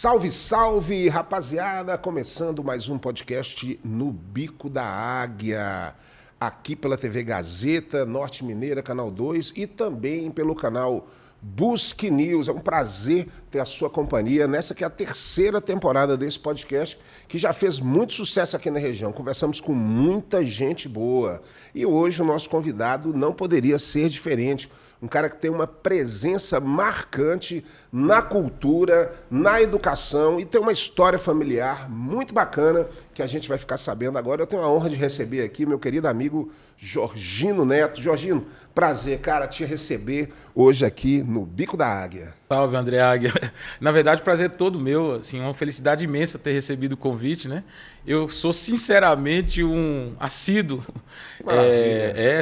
Salve, salve, rapaziada! Começando mais um podcast no Bico da Águia, aqui pela TV Gazeta, Norte Mineira, Canal 2 e também pelo canal Busque News. É um prazer ter a sua companhia nessa que é a terceira temporada desse podcast, que já fez muito sucesso aqui na região. Conversamos com muita gente boa e hoje o nosso convidado não poderia ser diferente. Um cara que tem uma presença marcante na cultura, na educação e tem uma história familiar muito bacana que a gente vai ficar sabendo agora. Eu tenho a honra de receber aqui meu querido amigo Jorginho Neto. Jorginho, prazer, cara, te receber hoje aqui no Bico da Águia. Salve, André Águia. Na verdade, o prazer é todo meu. Assim, uma felicidade imensa ter recebido o convite, né? Eu sou, sinceramente, um assíduo.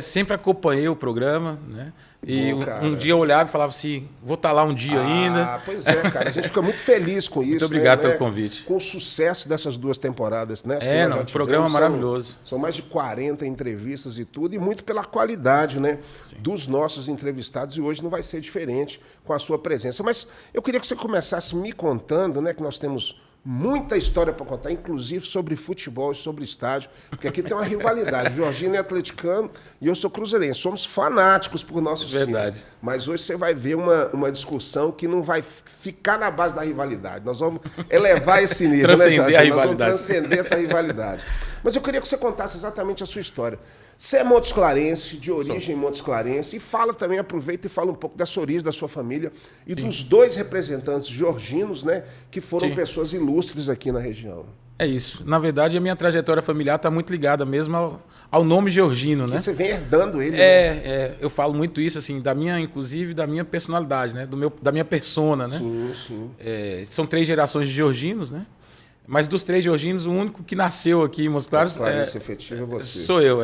Sempre acompanhei o programa, né? E um dia eu olhava e falava assim, vou estar lá um dia ainda. Pois é, cara. A gente fica muito feliz com isso. Muito obrigado, né? pelo convite. Com o sucesso dessas duas temporadas, né? Um programa maravilhoso. São mais de 40 entrevistas e tudo, e muito pela qualidade, né? Sim. Dos nossos entrevistados, e hoje não vai ser diferente com a sua presença. Mas eu queria que você começasse me contando, né? Que nós temos muita história para contar, inclusive sobre futebol e sobre estádio, porque aqui tem uma rivalidade. Jorginho é atleticano e eu sou cruzeirense. Somos fanáticos por nossos times. Mas hoje você vai ver uma discussão que não vai ficar na base da rivalidade. Nós vamos elevar esse nível, né, Jorginho? Nós vamos transcender essa rivalidade. Mas eu queria que você contasse exatamente a sua história. Você é Montes Clarense, de origem Montes Clarense, e fala também, aproveita e fala um pouco dessa origem da sua família e dos dois representantes georginos, né, que foram pessoas ilustres aqui na região. É isso. Na verdade, a minha trajetória familiar está muito ligada mesmo ao nome georgino, né? Você vem herdando ele. Eu falo muito isso, assim, inclusive da minha personalidade, né? Da minha persona, né? Sim, sim. São 3 gerações de georginos, né? Mas dos 3 georginos, o único que nasceu aqui em Montes Claros efetivo é você. Sou eu,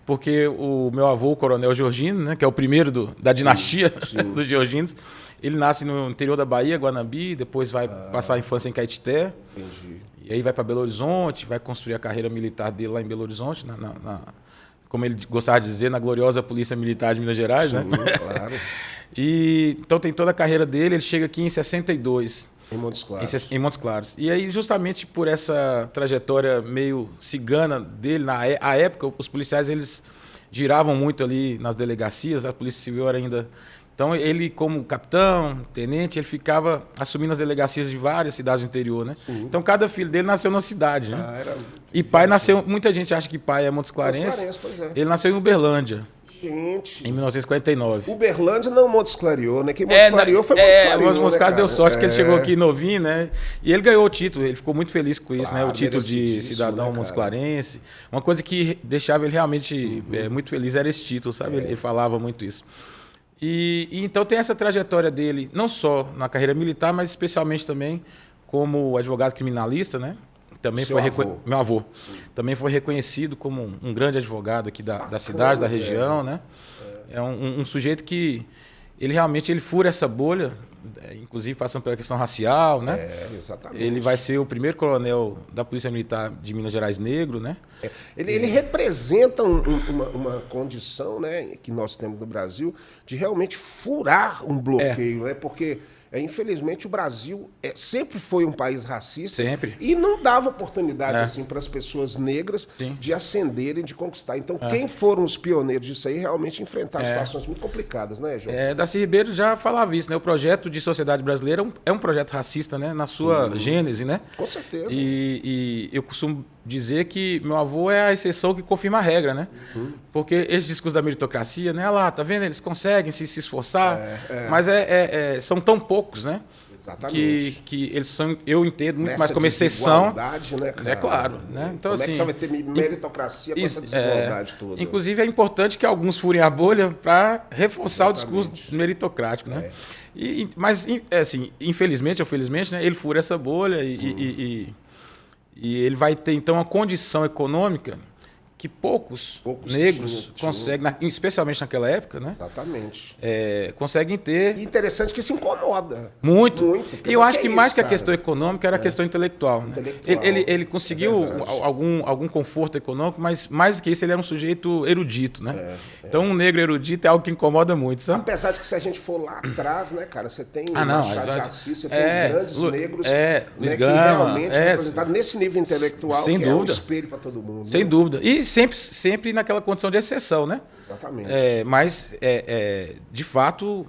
porque o meu avô, o Coronel Georgino, né, que é o primeiro da dinastia dos georginos, ele nasce no interior da Bahia, Guanambi, depois vai passar a infância em Caetité. Entendi. E aí vai para Belo Horizonte, vai construir a carreira militar dele lá em Belo Horizonte, como ele gostava de dizer, na gloriosa Polícia Militar de Minas Gerais. Sim, né? Claro. Então tem toda a carreira dele, ele chega aqui em 62. Em Montes Claros. Em Montes Claros. E aí, justamente por essa trajetória meio cigana dele, à época, os policiais eles giravam muito ali nas delegacias, a Polícia Civil era ainda... Então, ele, como capitão, tenente, ele ficava assumindo as delegacias de várias cidades do interior, né? Sim. Então, cada filho dele nasceu numa cidade, né? E pai nasceu... Muita gente acha que pai é Montes Clarense. Montes Clarense, pois é. Ele nasceu em Uberlândia. Gente. Em 1949. Uberlândia não Montes Clareou, né? Quem Montes Clareou foi Montes Clareou. Montes Claros deu sorte que ele chegou aqui novinho, né? E ele ganhou o título, ele ficou muito feliz com isso, né? O título de cidadão, né, Montes Clarense. Uma coisa que deixava ele realmente muito feliz era esse título, sabe? Ele falava muito isso. E então tem essa trajetória dele, não só na carreira militar, mas especialmente também como advogado criminalista, né? Também meu avô. Sim. Também foi reconhecido como um grande advogado aqui da cidade, da região, né? É um sujeito que ele realmente fura essa bolha, inclusive passando pela questão racial, né? Exatamente. Ele vai ser o primeiro coronel da Polícia Militar de Minas Gerais negro, né? Ele representa uma condição, né, que nós temos no Brasil de realmente furar um bloqueio, né? Porque infelizmente o Brasil sempre foi um país racista. Sempre. E não dava oportunidade assim para as pessoas negras de ascenderem, de conquistar. Então quem foram os pioneiros disso aí realmente enfrentaram situações muito complicadas, né, João? Darcy Ribeiro já falava isso, né? O projeto de sociedade brasileira é um projeto racista, né? Na sua gênese, né? Com certeza. E eu costumo dizer que meu avô é a exceção que confirma a regra, né? Porque esse discurso da meritocracia, né? Lá, tá vendo? Eles conseguem se esforçar, mas são tão poucos, né? Exatamente. Que eles são, eu entendo muito mais como exceção. Né, cara? É claro, né? Então, como assim, é que você vai ter meritocracia com essa desigualdade toda? Inclusive, é importante que alguns furem a bolha para reforçar o discurso meritocrático, né? Mas, assim, infelizmente ou felizmente, né, ele fura essa bolha e ele vai ter, então, uma condição econômica que poucos negros conseguem, especialmente naquela época, né? Exatamente. Conseguem ter... E interessante que se incomoda. Muito. E eu acho que mais que a questão econômica era a questão intelectual. Né? Ele conseguiu algum conforto econômico, mas mais do que isso, ele era um sujeito erudito, né? Então, um negro erudito é algo que incomoda muito, sabe? Apesar de que se a gente for lá atrás, né, cara, você tem Machado de Assis, você tem grandes negros Luiz que Gama, realmente representados nesse nível intelectual, sem que dúvida. É um espelho para todo mundo. Sem dúvida. E sempre naquela condição de exceção, né? Exatamente. Mas, de fato,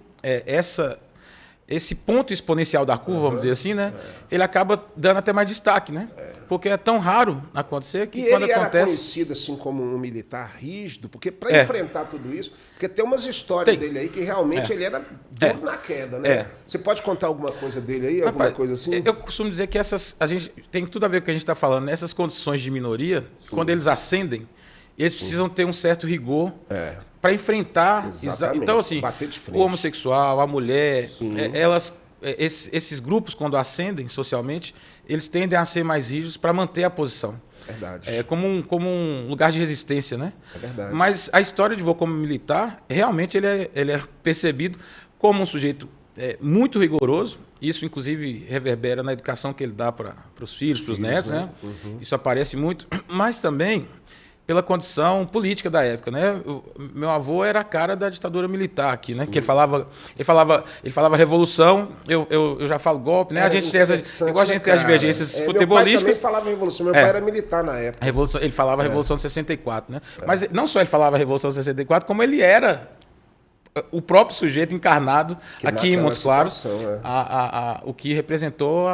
esse ponto exponencial da curva, vamos dizer assim, né? Ele acaba dando até mais destaque, né? Porque é tão raro acontecer que quando ele acontece... era conhecido assim como um militar rígido, porque para enfrentar tudo isso, porque tem umas histórias dele aí que realmente ele era duro na queda, né? Você pode contar alguma coisa dele aí, alguma coisa assim? Eu costumo dizer que a gente tem tudo a ver com o que a gente está falando. Nessas condições de minoria, quando eles ascendem, eles precisam ter um certo rigor para enfrentar. Então, assim, o homossexual, a mulher, esses grupos, quando ascendem socialmente, eles tendem a ser mais rígidos para manter a posição. Verdade. Como um lugar de resistência, né? É verdade. Mas a história de vô como militar, realmente ele é percebido como um sujeito muito rigoroso. Isso, inclusive, reverbera na educação que ele dá para os filhos, para os netos, né? Isso aparece muito. Mas também pela condição política da época, né? Meu avô era a cara da ditadura militar aqui, né? Que ele falava revolução, eu já falo golpe, né? A gente tem igual a gente tem as divergências futebolísticas. Meu pai também falava revolução, meu pai era militar na época. Ele falava Revolução de 64, né? Mas não só ele falava Revolução de 64, como ele era o próprio sujeito encarnado aqui em Montes Claros, o que representou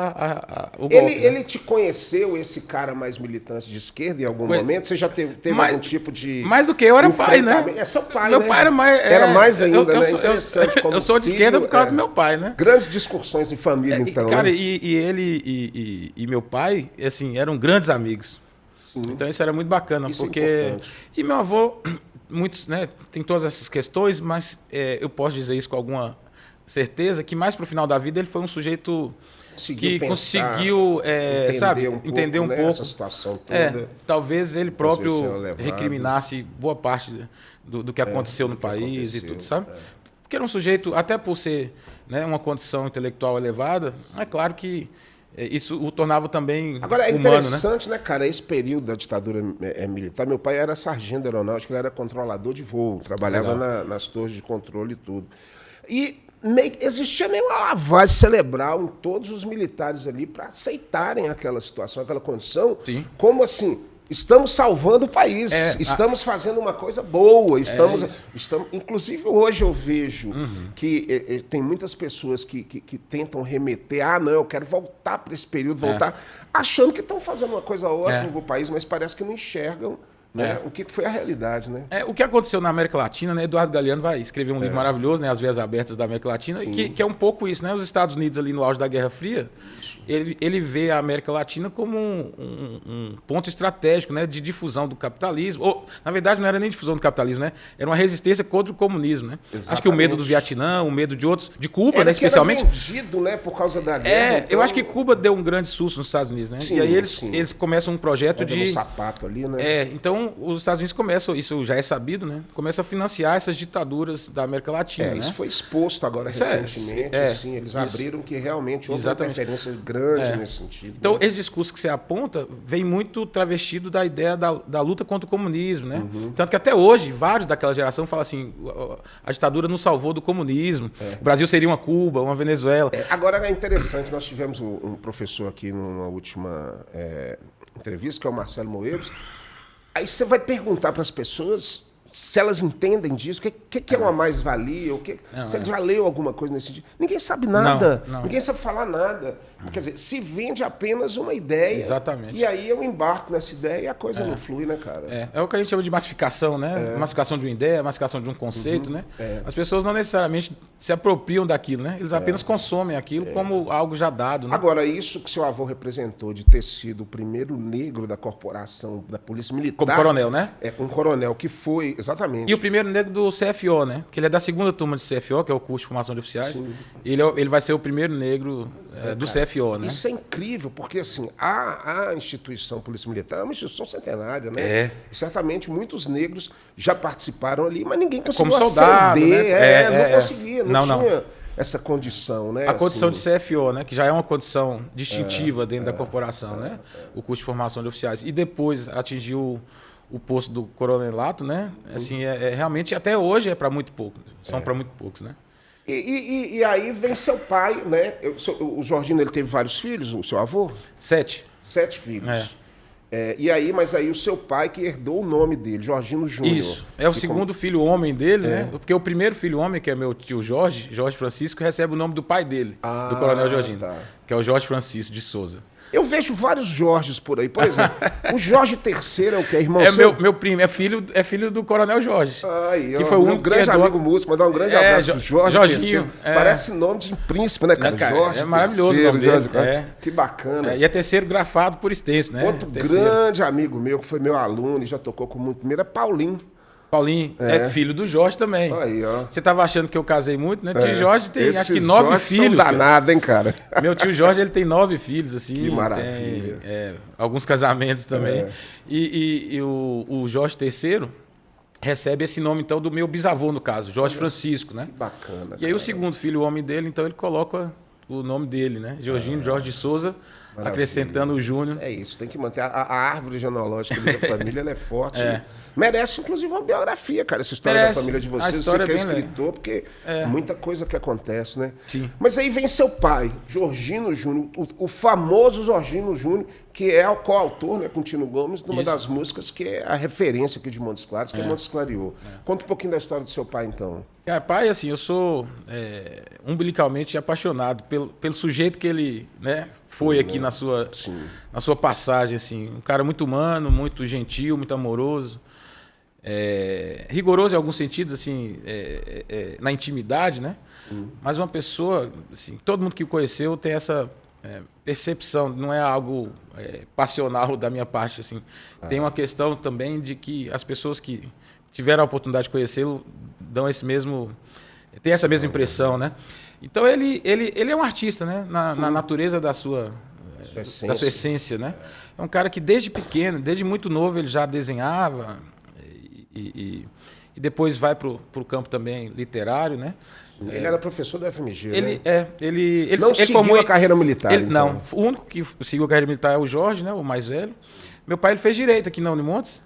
o golpe. Ele te conheceu, esse cara mais militante de esquerda, em algum momento? Você já teve algum tipo de... Mais do que eu era pai, né? É seu pai, meu né? pai era mais... Era mais ainda, né? Interessante eu sou de esquerda por causa do meu pai, né? Grandes discussões em família, então. Cara, né? e ele e meu pai, assim, eram grandes amigos. Sim. Então isso era muito bacana, porque... É importante. E meu avô... Muitos, né, tem todas essas questões, mas eu posso dizer isso com alguma certeza, que mais para o final da vida ele foi um sujeito que conseguiu entender um pouco essa situação toda. Talvez ele próprio recriminasse boa parte do que aconteceu no país e tudo, sabe? Porque era um sujeito, até por ser, né, uma condição intelectual elevada, é claro que isso o tornava também Agora, é humano, interessante, né, cara, esse período da ditadura militar. Meu pai era sargento da aeronáutica, ele era controlador de voo, trabalhava nas torres de controle e tudo. E existia meio uma lavagem cerebral em todos os militares ali para aceitarem aquela situação, aquela condição. Sim. Como assim? Estamos salvando o país, estamos fazendo uma coisa boa, estamos inclusive hoje eu vejo que tem muitas pessoas que tentam remeter, não, eu quero voltar para esse período, achando que estão fazendo uma coisa ótima para o país, mas parece que não enxergam, né, o que foi a realidade. Né? O que aconteceu na América Latina, né? Eduardo Galeano vai escrever um livro maravilhoso, né, As Veias Abertas da América Latina, que é um pouco isso, né? Os Estados Unidos ali no auge da Guerra Fria, ele vê a América Latina como um ponto estratégico, né, de difusão do capitalismo. Ou, na verdade, não era nem difusão do capitalismo, né? Era uma resistência contra o comunismo, né? Exatamente. Acho que o medo do Vietnã, o medo de outros, de Cuba, né, especialmente. Era vendido, né, por causa da guerra. Eu acho que Cuba deu um grande susto nos Estados Unidos, né? Sim, e aí eles começam um projeto de... um sapato ali, né? Então os Estados Unidos começam, isso já é sabido, né? Começam a financiar essas ditaduras da América Latina, né? Isso foi exposto agora recentemente, assim, eles abriram que realmente houve uma interferência grande nesse sentido. Então, esse discurso que você aponta vem muito travestido da ideia da luta contra o comunismo, né? Tanto que até hoje, vários daquela geração falam assim, a ditadura nos salvou do comunismo, o Brasil seria uma Cuba, uma Venezuela. Agora é interessante, nós tivemos um professor aqui numa última entrevista, que é o Marcelo Moeiros. Aí você vai perguntar para as pessoas se elas entendem disso, o que é uma mais-valia, se ele já leu alguma coisa nesse sentido. Ninguém sabe nada, ninguém sabe falar nada. Quer dizer, se vende apenas uma ideia. Exatamente. E aí eu embarco nessa ideia e a coisa não flui, né, cara? É o que a gente chama de massificação, né? Massificação de uma ideia, massificação de um conceito, né? As pessoas não necessariamente se apropriam daquilo, né? Eles apenas consomem aquilo como algo já dado, né? Agora, isso que seu avô representou de ter sido o primeiro negro da corporação da Polícia Militar... Como coronel, né? Com coronel, que foi exatamente. E o primeiro negro do CFO, né? Que ele é da segunda turma de CFO, que é o curso de formação de oficiais. Ele vai ser o primeiro negro do CFO, né? Isso é incrível, porque assim, a instituição Polícia Militar é uma instituição centenária, né? E certamente muitos negros já participaram ali, mas ninguém conseguiu como soldado, ascender. né? Não conseguia, não tinha essa condição, né? A condição de CFO, né? Que já é uma condição distintiva dentro da corporação, né? O curso de formação de oficiais. E depois atingiu o posto do coronelato, né? Assim, realmente, até hoje é para muito pouco. São para muito poucos, né? E aí vem seu pai, né? O Jorginho, ele teve vários filhos, o seu avô? 7. 7 filhos. Mas aí o seu pai que herdou o nome dele, Jorginho Júnior. Isso. É o segundo filho homem dele, né? Porque o primeiro filho homem, que é meu tio Jorge Francisco, recebe o nome do pai dele, do Coronel Jorginho, que é o Jorge Francisco de Souza. Eu vejo vários Jorges por aí. Por exemplo, o Jorge III é o que? Irmão seu? Meu primo, é filho do Coronel Jorge. Que foi um grande amigo músico. Mandar um grande abraço pro Jorginho. Parece nome de príncipe, né, cara? Jorge é maravilhoso o nome Jorge, dele. Que bacana. E é terceiro grafado por extenso, né? Outro grande amigo meu, que foi meu aluno e já tocou com muito primeiro, é Paulinho. Paulinho é filho do Jorge também. Aí, ó. Você estava achando que eu casei muito, né? Tio Jorge tem acho que 9 Jorge filhos. São danado, hein, cara? Meu tio Jorge, ele tem 9 filhos, assim. Que maravilha. Tem, alguns casamentos também. E o Jorge III recebe esse nome, então, do meu bisavô, no caso, Jorge Francisco, né? Que bacana. E aí o segundo filho, o homem dele, então ele coloca o nome dele, né? Jorginho Jorge de Souza. Maravilha. Acrescentando o Júnior. É isso, tem que manter. A árvore genealógica da família ela é forte. Merece, inclusive, uma biografia, cara, essa história da família de vocês. Você que é escritor, porque muita coisa que acontece, né? Sim. Mas aí vem seu pai, Jorginho Júnior, o famoso Jorginho Júnior, que é o coautor, né, com Tino Gomes, de uma das músicas que é a referência aqui de Montes Claros, que é Montes Clareou. Conta um pouquinho da história do seu pai, então. Pai, assim, eu sou umbilicalmente apaixonado pelo sujeito que ele, né, foi aqui na sua passagem, assim, um cara muito humano, muito gentil, muito amoroso, rigoroso em alguns sentidos, assim, na intimidade, né? Mas uma pessoa, assim, todo mundo que o conheceu tem essa percepção, não é algo passional da minha parte, assim. Tem uma questão também de que as pessoas que tiveram a oportunidade de conhecê-lo dão tem essa mesma impressão, né? Então ele é um artista, né? Na natureza da sua essência, né? É um cara que desde pequeno, desde muito novo, ele já desenhava e depois vai pro campo também literário, né? Ele era professor da FMG, ele, né? Ele não seguiu a carreira militar, então. Não, o único que seguiu a carreira militar é o Jorge, né? O mais velho. Meu pai ele fez direito aqui na Unimontes.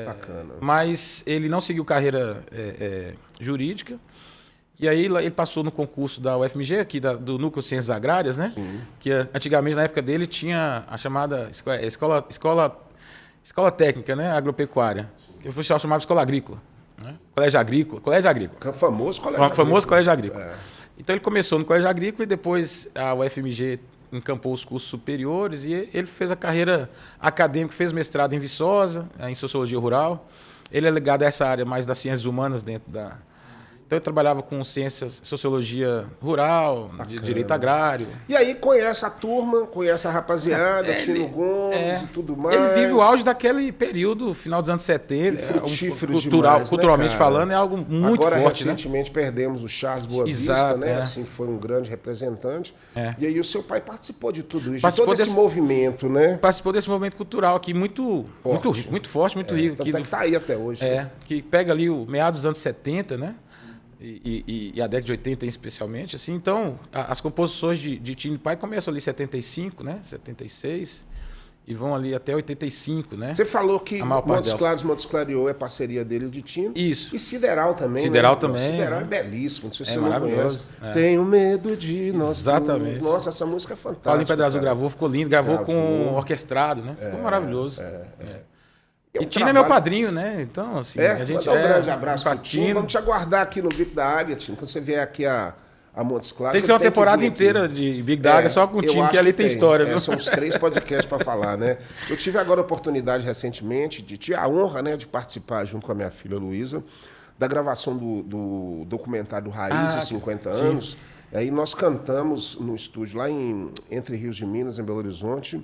Bacana. Mas ele não seguiu carreira jurídica. E aí ele passou no concurso da UFMG, aqui do Núcleo de Ciências Agrárias, né? Que antigamente, na época dele, tinha a chamada escola técnica, né? Agropecuária. Que o pessoal chamava escola agrícola. Né? Colégio agrícola. O famoso colégio agrícola. Famoso colégio agrícola. Então ele começou no colégio agrícola e depois a UFMG encampou os cursos superiores e ele fez a carreira acadêmica, fez mestrado em Viçosa, em Sociologia Rural. Ele é ligado a essa área mais das ciências humanas dentro da... Então ele trabalhava com sociologia rural, de direito agrário. E aí conhece a turma, conhece a rapaziada, Tino Gomes e tudo mais. Ele vive o auge daquele período, final dos anos 70. Frutífero demais, culturalmente né, falando, é algo muito Agora, forte. Recentemente perdemos o Charles Boa Vista, né? Assim, que foi um grande representante. E aí o seu pai participou de tudo isso, de todo esse movimento, né? Participou desse movimento cultural aqui, muito forte, muito rico. Que tá aí até hoje. Né? Que pega ali o meados dos anos 70, né? E a década de 80 especialmente, assim. Então, as composições de Tino e pai começam ali em 75, né? 76 e vão ali até 85, né? Você falou que Montes Clareou é parceria dele e de Tino. Isso. E Sideral também, Sideral né? também. Sideral é belíssimo, não sei se você não maravilhoso. conhece. Tenho medo de nós. Exatamente. Nossa, essa música é fantástica. Paulinho Pedro Azul gravou, ficou lindo. Gravou com orquestrado, né? Ficou maravilhoso. E Tino é meu padrinho, né? Então, assim, a gente manda um grande abraço pro Tino. Vamos te aguardar aqui no Bico da Águia, Tino. Quando você vier aqui a Montes Claros. Tem que ser uma temporada inteira de Bico da Águia só com o Tino, que ali tem história, viu? São os 3 podcasts para falar, né? Eu tive agora a oportunidade recentemente, tive a honra, né, de participar junto com a minha filha Luísa, da gravação do documentário Raízes, 50 anos. Aí nós cantamos no estúdio lá Entre Rios de Minas, em Belo Horizonte,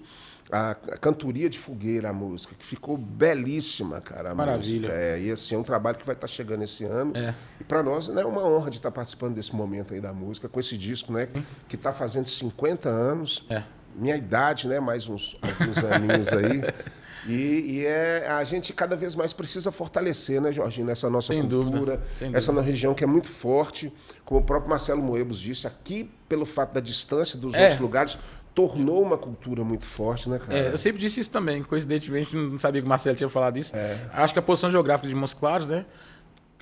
a Cantoria de Fogueira, a música, que ficou belíssima, cara. A Maravilha. Música. E assim, é um trabalho que vai estar chegando esse ano. E para nós é uma honra de estar participando desse momento aí da música, com esse disco, né? Que está fazendo 50 anos. Minha idade, né? Mais alguns aninhos aí. A gente cada vez mais precisa fortalecer, né, Jorginho, essa nossa cultura, essa região que é muito forte, como o próprio Marcelo Moebos disse, aqui, pelo fato da distância dos outros lugares, tornou uma cultura muito forte, né, cara? Eu sempre disse isso também, coincidentemente, não sabia que o Marcelo tinha falado isso. Acho que a posição geográfica de Montes Claros, né?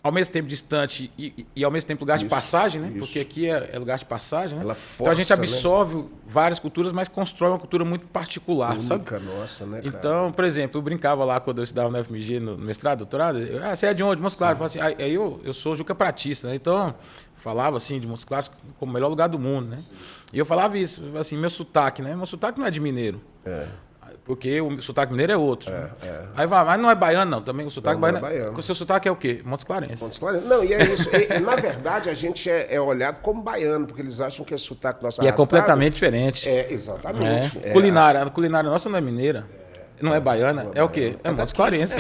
Ao mesmo tempo distante e ao mesmo tempo lugar de passagem, né? Porque aqui é lugar de passagem, né? Ela força, então a gente absorve várias culturas, mas constrói uma cultura muito particular, única, sabe? Nossa, né, cara? Então, por exemplo, eu brincava lá quando eu estudava no FMG, no mestrado, doutorado. Você é de onde? Montes Claros. Eu falava assim, eu sou Juca Pratista, né? Então, falava assim de Montes Claros como o melhor lugar do mundo, né? E eu falava isso, assim, meu sotaque, né? Meu sotaque não é de mineiro. Porque o sotaque mineiro é outro. Aí vai, mas não é baiano, não. Também o sotaque baiano. O seu sotaque é o quê? Montes Clarense. Montes Clarense. Não, e é isso. Na verdade, a gente é olhado como baiano, porque eles acham que é sotaque nosso arrastado. E é completamente diferente. Exatamente. A culinária nossa não é mineira. Não é baiana. É o quê? É Montes Clarense.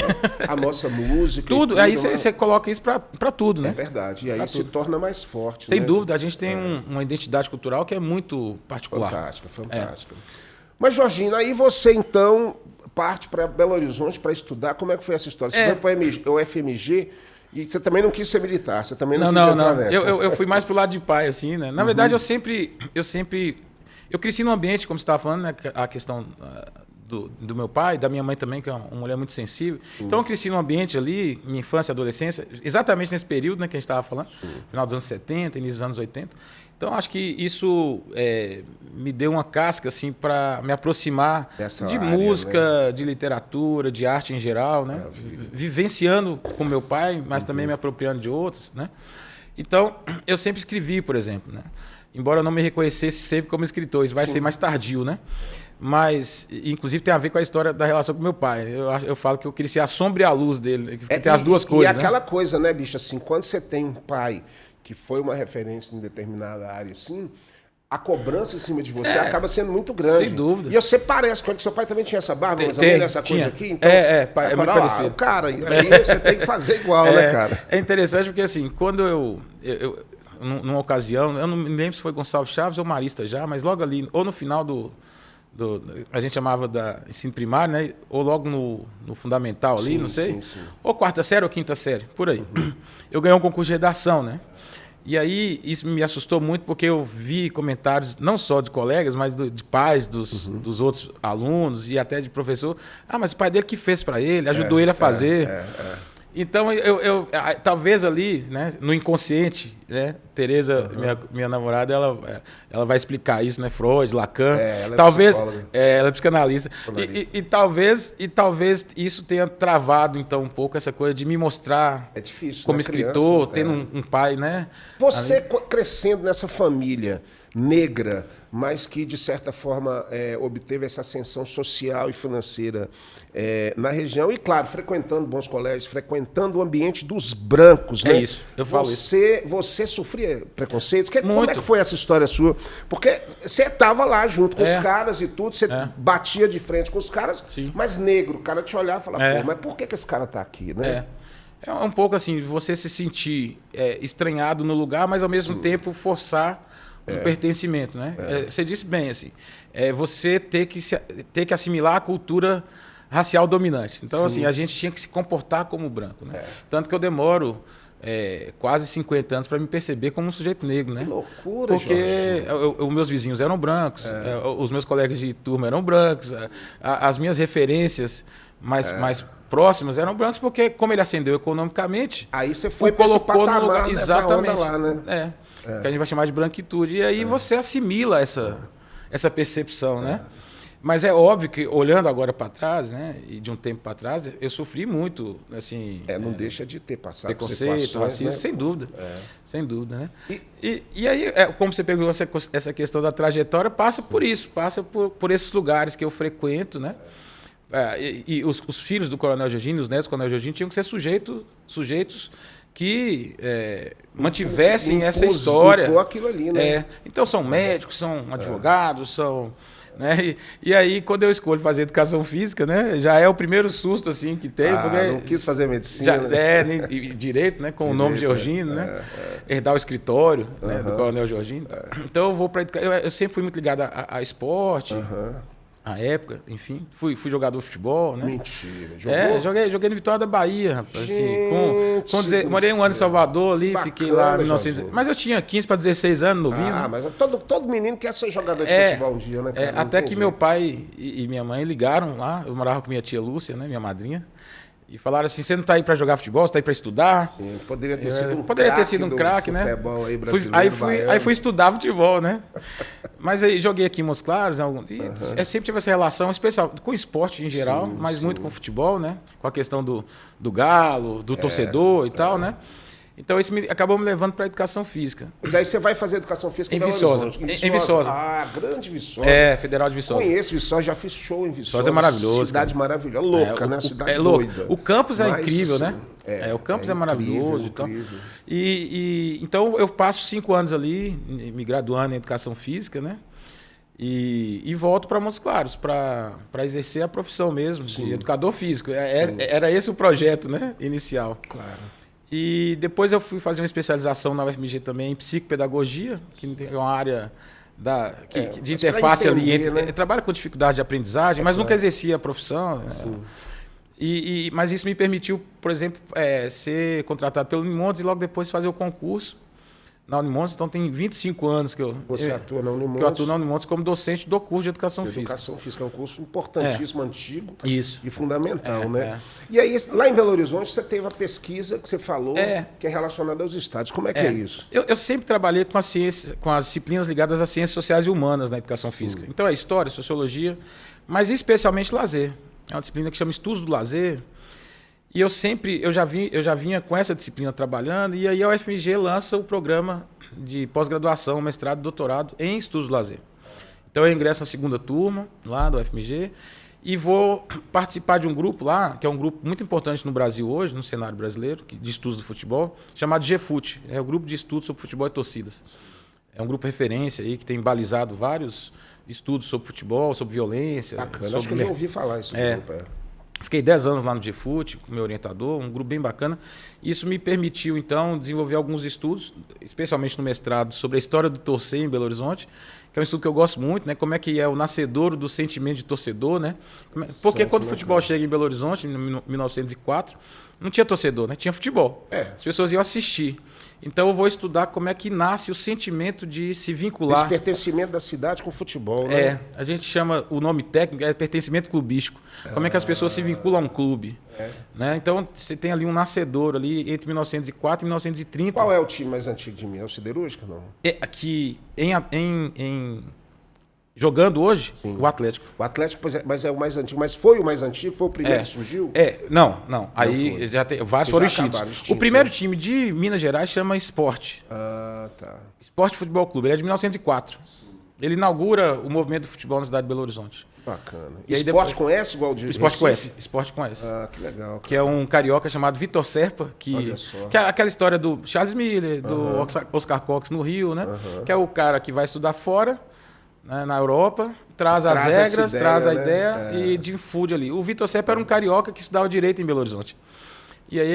A nossa música. Tudo. Aí você coloca isso para tudo, né? É verdade. E aí se torna mais forte. Sem dúvida. A gente tem uma identidade cultural que é muito particular. Fantástica. Mas, Jorginho, aí você, então, parte para Belo Horizonte para estudar. Como é que foi essa história? Você foi para o FMG e você também não quis ser militar, você também não quis entrar nessa. Eu fui mais pro lado de pai, assim, né? Na verdade, eu cresci num ambiente, como você estava falando, né? A questão do meu pai, da minha mãe também, que é uma mulher muito sensível. Então, eu cresci num ambiente ali, minha infância, adolescência, exatamente nesse período, né, que a gente estava falando, final dos anos 70, início dos anos 80. Então, acho que isso me deu uma casca assim, para me aproximar de música, né? De literatura, de arte em geral, né? Vivenciando com meu pai, mas também me apropriando de outros, né? Então, eu sempre escrevi, por exemplo, né? Embora eu não me reconhecesse sempre como escritor, isso vai ser mais tardio, né? Mas, inclusive, tem a ver com a história da relação com meu pai. Eu falo que eu queria ser a sombra e a luz dele, que tem as duas coisas. E aquela coisa, né, bicho, assim, quando você tem um pai que foi uma referência em determinada área, assim, a cobrança em cima de você acaba sendo muito grande. Sem dúvida. E você parece, quando seu pai também tinha essa barba, mas também nessa coisa aqui. Então, é muito parecido. Cara, aí você tem que fazer igual, né, cara? É interessante porque, assim, quando eu numa ocasião, eu não me lembro se foi Gonçalves Chaves ou Marista já, mas logo ali, ou no final a gente chamava da ensino primário, né? Ou logo no fundamental ali, não sei. Sim. Ou quarta série ou quinta série, por aí. Eu ganhei um concurso de redação, né? E aí isso me assustou muito porque eu vi comentários não só de colegas, mas de pais dos outros alunos e até de professor. Mas o pai dele que fez para ele, ajudou ele a fazer. Então, eu talvez ali, né, no inconsciente, né, Tereza, minha namorada, ela vai explicar isso, né, Freud, Lacan. Ela talvez, é ela é psicanalista. E talvez isso tenha travado, então, um pouco essa coisa de me mostrar difícil, como né, escritor, criança, tendo um pai, né? Você crescendo nessa família negra, mas que, de certa forma, obteve essa ascensão social e financeira na região. E, claro, frequentando bons colégios, frequentando o ambiente dos brancos. Né? É isso, eu falo isso. Você sofria preconceitos? Como é que foi essa história sua? Porque você estava lá junto com os caras e tudo, você batia de frente com os caras, mas negro, o cara te olhava e falava, pô, mas por que esse cara está aqui, né? É um pouco assim, você se sentir estranhado no lugar, mas ao mesmo tempo forçar um pertencimento, né? Você disse bem, assim, você ter que assimilar a cultura racial dominante. Então, assim, a gente tinha que se comportar como branco, né? Tanto que eu demoro quase 50 anos para me perceber como um sujeito negro, né? Que loucura, porque os meus vizinhos eram brancos, os meus colegas de turma eram brancos, as minhas referências mais próximas eram brancos, porque como ele ascendeu economicamente, aí você foi para esse patamar nessa onda lá, né? Que a gente vai chamar de branquitude. E aí você assimila essa percepção, né? Mas é óbvio que, olhando agora para trás, né, e de um tempo para trás, eu sofri muito, assim... não deixa de ter passado preconceito, racismo, né? Sem dúvida. Sem dúvida, né? E aí, como você pegou essa questão da trajetória, passa por isso, passa por esses lugares que eu frequento, né? E os filhos do Coronel Jorginho, os netos do Coronel Jorginho, tinham que ser sujeitos que mantivessem essa história. Aquilo ali, né? Então, são médicos, são advogados, são Né? E aí, quando eu escolho fazer educação física, né, já é o primeiro susto assim que tem. Não quis fazer medicina. Nem direito, né, com o nome Georgino, né? Herdar o escritório, né, do Coronel Georgino. Então eu vou para educação. Eu sempre fui muito ligado a esporte. A época, enfim, fui jogador de futebol, né? Mentira. Jogou? Joguei no Vitória da Bahia, rapaz. Assim, morei um ano em Salvador ali, bacana, fiquei lá em 1900. Mas eu tinha 15 para 16 anos, novinho. Mas todo menino quer ser jogador de futebol um dia, né, cara? Até que meu pai e minha mãe ligaram lá, eu morava com minha tia Lúcia, né, minha madrinha. E falaram assim, você não tá aí para jogar futebol, você tá aí para estudar? Sim, poderia ter sido um craque, né? Futebol aí brasileiro, aí fui estudar futebol, né? Mas aí joguei aqui em Montes Claros, sempre tive essa relação especial com esporte em geral, mas muito com futebol, né? Com a questão do galo, do torcedor e tal, né? Então isso acabou me levando para a educação física. Mas aí você vai fazer educação física em Viçosa. Em Viçosa. Grande Viçosa. Federal de Viçosa. Conheço Viçosa, já fiz show em Viçosa. Viçosa é maravilhoso. Cidade maravilhosa, louca, né? Cidade doida. O campus é incrível, né? O campus é maravilhoso. Incrível. Então eu passo 5 anos ali, me graduando em educação física, né? E volto para Montes Claros para exercer a profissão mesmo, de educador físico. Era esse o projeto, né? Inicial. Claro. E depois eu fui fazer uma especialização na UFMG também em psicopedagogia, que é uma área de interface ali entre... Né? Trabalha com dificuldade de aprendizagem, mas nunca exercia a profissão. Mas isso me permitiu, por exemplo, ser contratado pelo Unimontes e logo depois fazer o concurso na Unimontes. Então tem 25 anos que Você atua na Unimontes. Que eu atuo na Unimontes como docente do curso de Educação Física. Educação Física é um curso importantíssimo, antigo e fundamental, né? E aí, lá em Belo Horizonte, você teve a pesquisa que você falou, que é relacionada aos estádios. Como é que é isso? Eu sempre trabalhei com as disciplinas ligadas às ciências sociais e humanas na Educação Física. Então é História, Sociologia, mas especialmente Lazer. É uma disciplina que chama Estudos do Lazer. E eu já vinha com essa disciplina trabalhando, e aí a UFMG lança o programa de pós-graduação, mestrado e doutorado em Estudos do Lazer. Então eu ingresso na segunda turma, lá do UFMG, e vou participar de um grupo lá, que é um grupo muito importante no Brasil hoje, no cenário brasileiro, de estudos do futebol, chamado GFUT. É o Grupo de Estudos sobre Futebol e Torcidas. É um grupo referência aí, que tem balizado vários estudos sobre futebol, sobre violência. Bacana, acho que eu já ouvi falar isso. Fiquei 10 anos lá no GFUT, com o meu orientador, um grupo bem bacana. Isso me permitiu, então, desenvolver alguns estudos, especialmente no mestrado, sobre a história do torcer em Belo Horizonte, que é um estudo que eu gosto muito, né? Como é que é o nascedouro do sentimento de torcedor, né? Porque quando o futebol chega em Belo Horizonte, em 1904, não tinha torcedor, né? Tinha futebol. As pessoas iam assistir. Então eu vou estudar como é que nasce o sentimento de se vincular. Esse pertencimento da cidade com o futebol, né? A gente chama, o nome técnico é pertencimento clubístico. Como é que as pessoas se vinculam a um clube. Né? Então você tem ali um nascedor ali entre 1904 e 1930. Qual é o time mais antigo de Minas? É o Siderúrgica, não? Aqui jogando hoje, o Atlético. O Atlético, mas é o mais antigo. Mas foi o mais antigo? Foi o primeiro que surgiu? Não. Aí já tem, vários foram extintos. O primeiro time de Minas Gerais chama Sport. Tá. Sport Futebol Clube. Ele é de 1904. Ele inaugura o movimento do futebol na cidade de Belo Horizonte. Bacana. E Sport conhece igual de Sport conhece. Sport conhece. Que legal. Cara. Que é um carioca chamado Vitor Serpa, que é aquela história do Charles Miller, do Oscar Cox no Rio, né? Que é o cara que vai estudar fora, né, na Europa, traz as regras, traz a ideia e difunde ali. O Vitor Serpa era um carioca que estudava direito em Belo Horizonte. E aí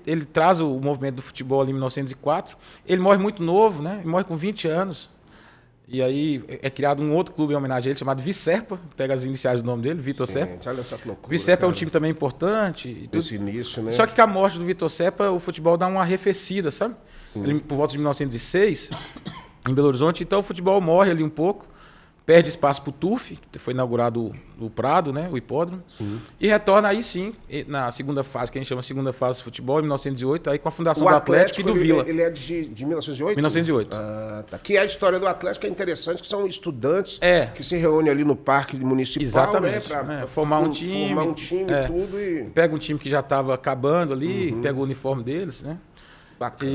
ele traz o movimento do futebol ali em 1904. Ele morre muito novo, né? Ele morre com 20 anos. E aí é criado um outro clube em homenagem a ele, chamado Vicerpa. Pega as iniciais do nome dele, Vitor Serpa. Olha essa loucura, Vicerpa é um time também importante. E tudo. Esse início, né? Só que com a morte do Vitor Serpa, o futebol dá uma arrefecida, sabe? Ele, por volta de 1906, em Belo Horizonte. Então o futebol morre ali um pouco. Perde espaço para o TUF, que foi inaugurado o Prado, né, o hipódromo, e retorna aí sim, na segunda fase, que a gente chama segunda fase do futebol, em 1908, aí com a fundação do Atlético e do Vila. Ele é de 1908? 1908. Tá. Que a história do Atlético é interessante, que são estudantes que se reúnem ali no parque municipal. Exatamente, né, para formar um time. Formar um time e tudo. Pega um time que já estava acabando ali, pega o uniforme deles, né? Bacana.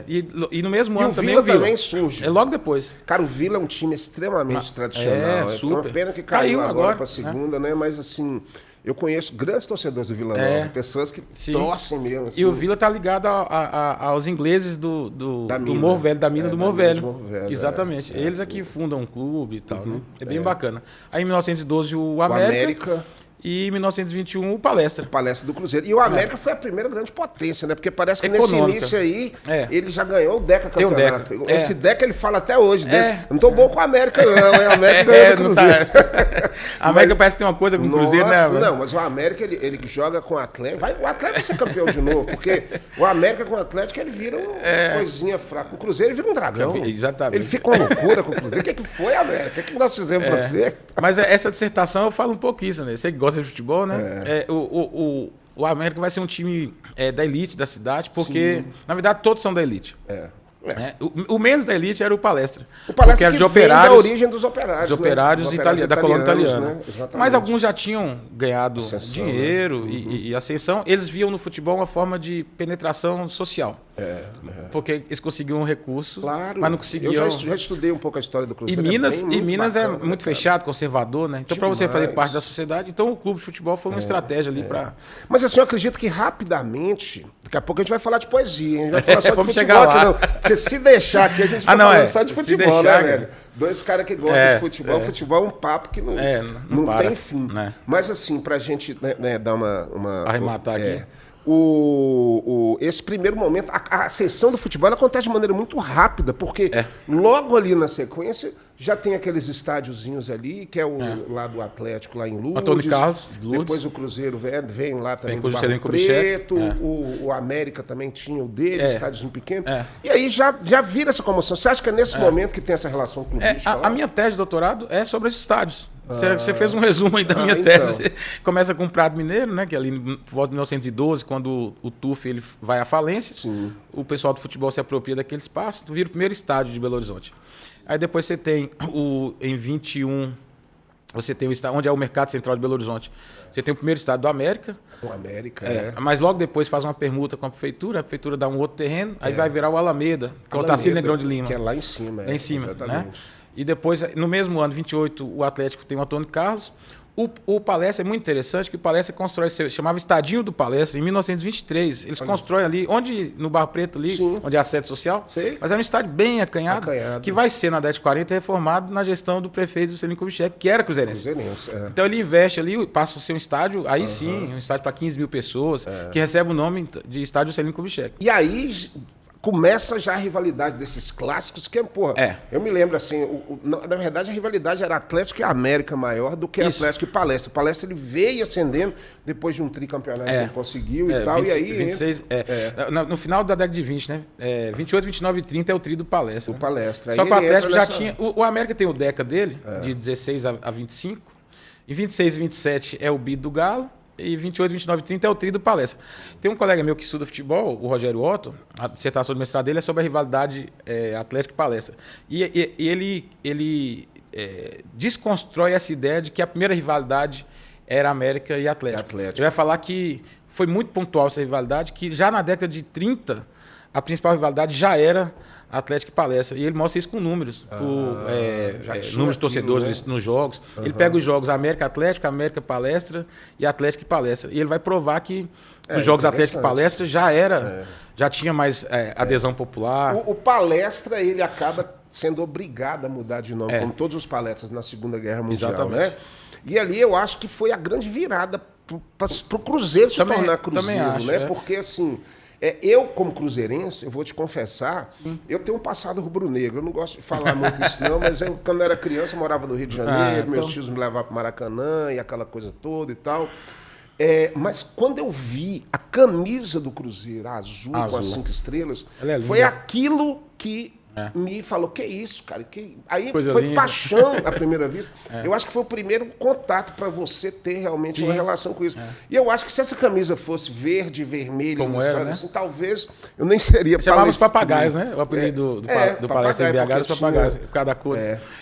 E no mesmo ano também o Vila também surge. Logo depois. Cara, o Vila é um time extremamente tradicional. Super. É uma pena que caiu agora para a segunda, segunda, né? Mas assim, Eu conheço grandes torcedores do Vila Nova, pessoas que torcem mesmo. Assim. E o Vila tá ligado aos ingleses do Morro Velho, da mina do Morro Velho. Exatamente. Eles aqui fundam um clube e tal, né? É bem bacana. Aí em 1912 o América. E em 1921 o Palestra. O Palestra do Cruzeiro. E o América foi a primeira grande potência, né? Porque parece que nesse início aí, ele já ganhou o Deca campeonato. Tem o Deca. Esse Deca ele fala até hoje. Eu não tô bom com o América, não. O América ganhou o Cruzeiro. A América parece que tem uma coisa com o Cruzeiro, né? Não, mas o América ele joga com o Atlético. O Atlético vai ser campeão de novo, porque o América com o Atlético ele vira uma coisinha fraca. Com o Cruzeiro ele vira um dragão. Exatamente. Ele fica uma loucura com o Cruzeiro. O que foi, América? O que nós fizemos pra você? Mas essa dissertação eu falo um pouco isso, né? Você que gosta de futebol, né? O América vai ser um time da elite da cidade, porque, na verdade, todos são da elite. O menos da elite era o Palestra. O Palestra era que de operários, da origem dos operários. Dos operários, da colônia italiana. Né? Mas alguns já tinham ganhado dinheiro e ascensão. Eles viam no futebol uma forma de penetração social. Porque eles conseguiam recurso, mas não conseguiam... Eu já estudei um pouco a história do Cruzeiro. E Minas é muito fechado, conservador, né? Então, para você fazer parte da sociedade, então o clube de futebol foi uma estratégia ali para... Mas assim, eu acredito que rapidamente, daqui a pouco a gente vai falar de poesia, a gente vai falar só de futebol chegar aqui, lá. não. Porque se deixar aqui, a gente vai falar só de futebol, né, velho? Dois caras que gostam de futebol, futebol é um papo que não tem fim. Mas assim, pra gente dar uma arrematar aqui. Esse primeiro momento, a ascensão do futebol ela acontece de maneira muito rápida, porque logo ali na sequência já tem aqueles estádiozinhos ali, que é o lá do Atlético, lá em Lourdes. Antônio Carlos, Lourdes. Depois o Cruzeiro vem lá também do Barro Preto. O América também tinha o dele, estádiozinho pequeno. E aí já vira essa comoção. Você acha que é nesse momento que tem essa relação clubística lá? A minha tese de doutorado é sobre esses estádios. Você fez um resumo aí da minha tese. Então. Começa com o Prado Mineiro, né? Que ali por volta de 1912, quando o TUF ele vai à falência, o pessoal do futebol se apropria daquele espaço, vira o primeiro estádio de Belo Horizonte. Aí depois você tem em 21, você tem o estádio, onde é o Mercado Central de Belo Horizonte. Você tem o primeiro estádio do América. O América, Mas logo depois faz uma permuta com a prefeitura dá um outro terreno, aí vai virar o Alameda, que é o Tarcísio Negrão de Lima. Que é lá em cima. Lá em cima, exatamente. Né? E depois, no mesmo ano, 28, o Atlético tem o Antônio Carlos. O Palestra é muito interessante, que o Palestra constrói, chamava Estadinho do Palestra, em 1923. Eles constroem ali, no Barro Preto, ali, onde é a sede social. Mas era um estádio bem acanhado, que vai ser, na década de 40, reformado na gestão do prefeito Juscelino Kubitschek, que era cruzeirense. Então ele investe ali, passa a ser um estádio, aí sim, um estádio para 15 mil pessoas, que recebe o nome de Estádio Juscelino Kubitschek. E aí começa já a rivalidade desses clássicos, que, porra, eu me lembro assim, na verdade a rivalidade era Atlético e América maior do que Atlético e Palestra. O Palestra ele veio ascendendo depois de um tricampeonato que ele conseguiu e tal, 20, e aí... 26, no final da década de 20, né? 28, 29 e 30 é o tri do Palestra. O Palestra. Só que o Atlético já tinha... O América tem o Deca dele, de 16 a 25, e 26 e 27 é o Bi do Galo, e 28, 29 e 30 é o tri do Palestra. Tem um colega meu que estuda futebol, o Rogério Otto, a dissertação do mestrado dele é sobre a rivalidade Atlético e Palestra. E ele desconstrói essa ideia de que a primeira rivalidade era América e Atlético. Ele vai falar que foi muito pontual essa rivalidade, que já na década de 30, a principal rivalidade já era Atlético e Palestra. E ele mostra isso com números. Números de torcedores nos jogos. Ele pega os jogos América Atlético, América Palestra e Atlético e Palestra. E ele vai provar que os jogos Atlético e Palestra já tinha mais adesão popular. O Palestra, ele acaba sendo obrigado a mudar de nome, como todos os palestras na Segunda Guerra Mundial. Exatamente. Né? E ali eu acho que foi a grande virada para o Cruzeiro se tornar Cruzeiro. Acho, né? Porque assim... eu, como cruzeirense, eu vou te confessar, eu tenho um passado rubro-negro. Eu não gosto de falar muito isso, não, mas eu, quando eu era criança, eu morava no Rio de Janeiro, meus tios me levavam para Maracanã e aquela coisa toda e tal. Mas quando eu vi a camisa do Cruzeiro, azul. Com as 5 estrelas, foi aquilo que me falou, que isso, cara? Aí coisa foi linda. Paixão à primeira vista. Eu acho que foi o primeiro contato para você ter realmente uma relação com isso. E eu acho que se essa camisa fosse verde e vermelha, como era, assim, talvez eu nem seria palestrino. Chamava os papagaios, né? O apelido do palestra em BH, os papagaios, por causa da cor.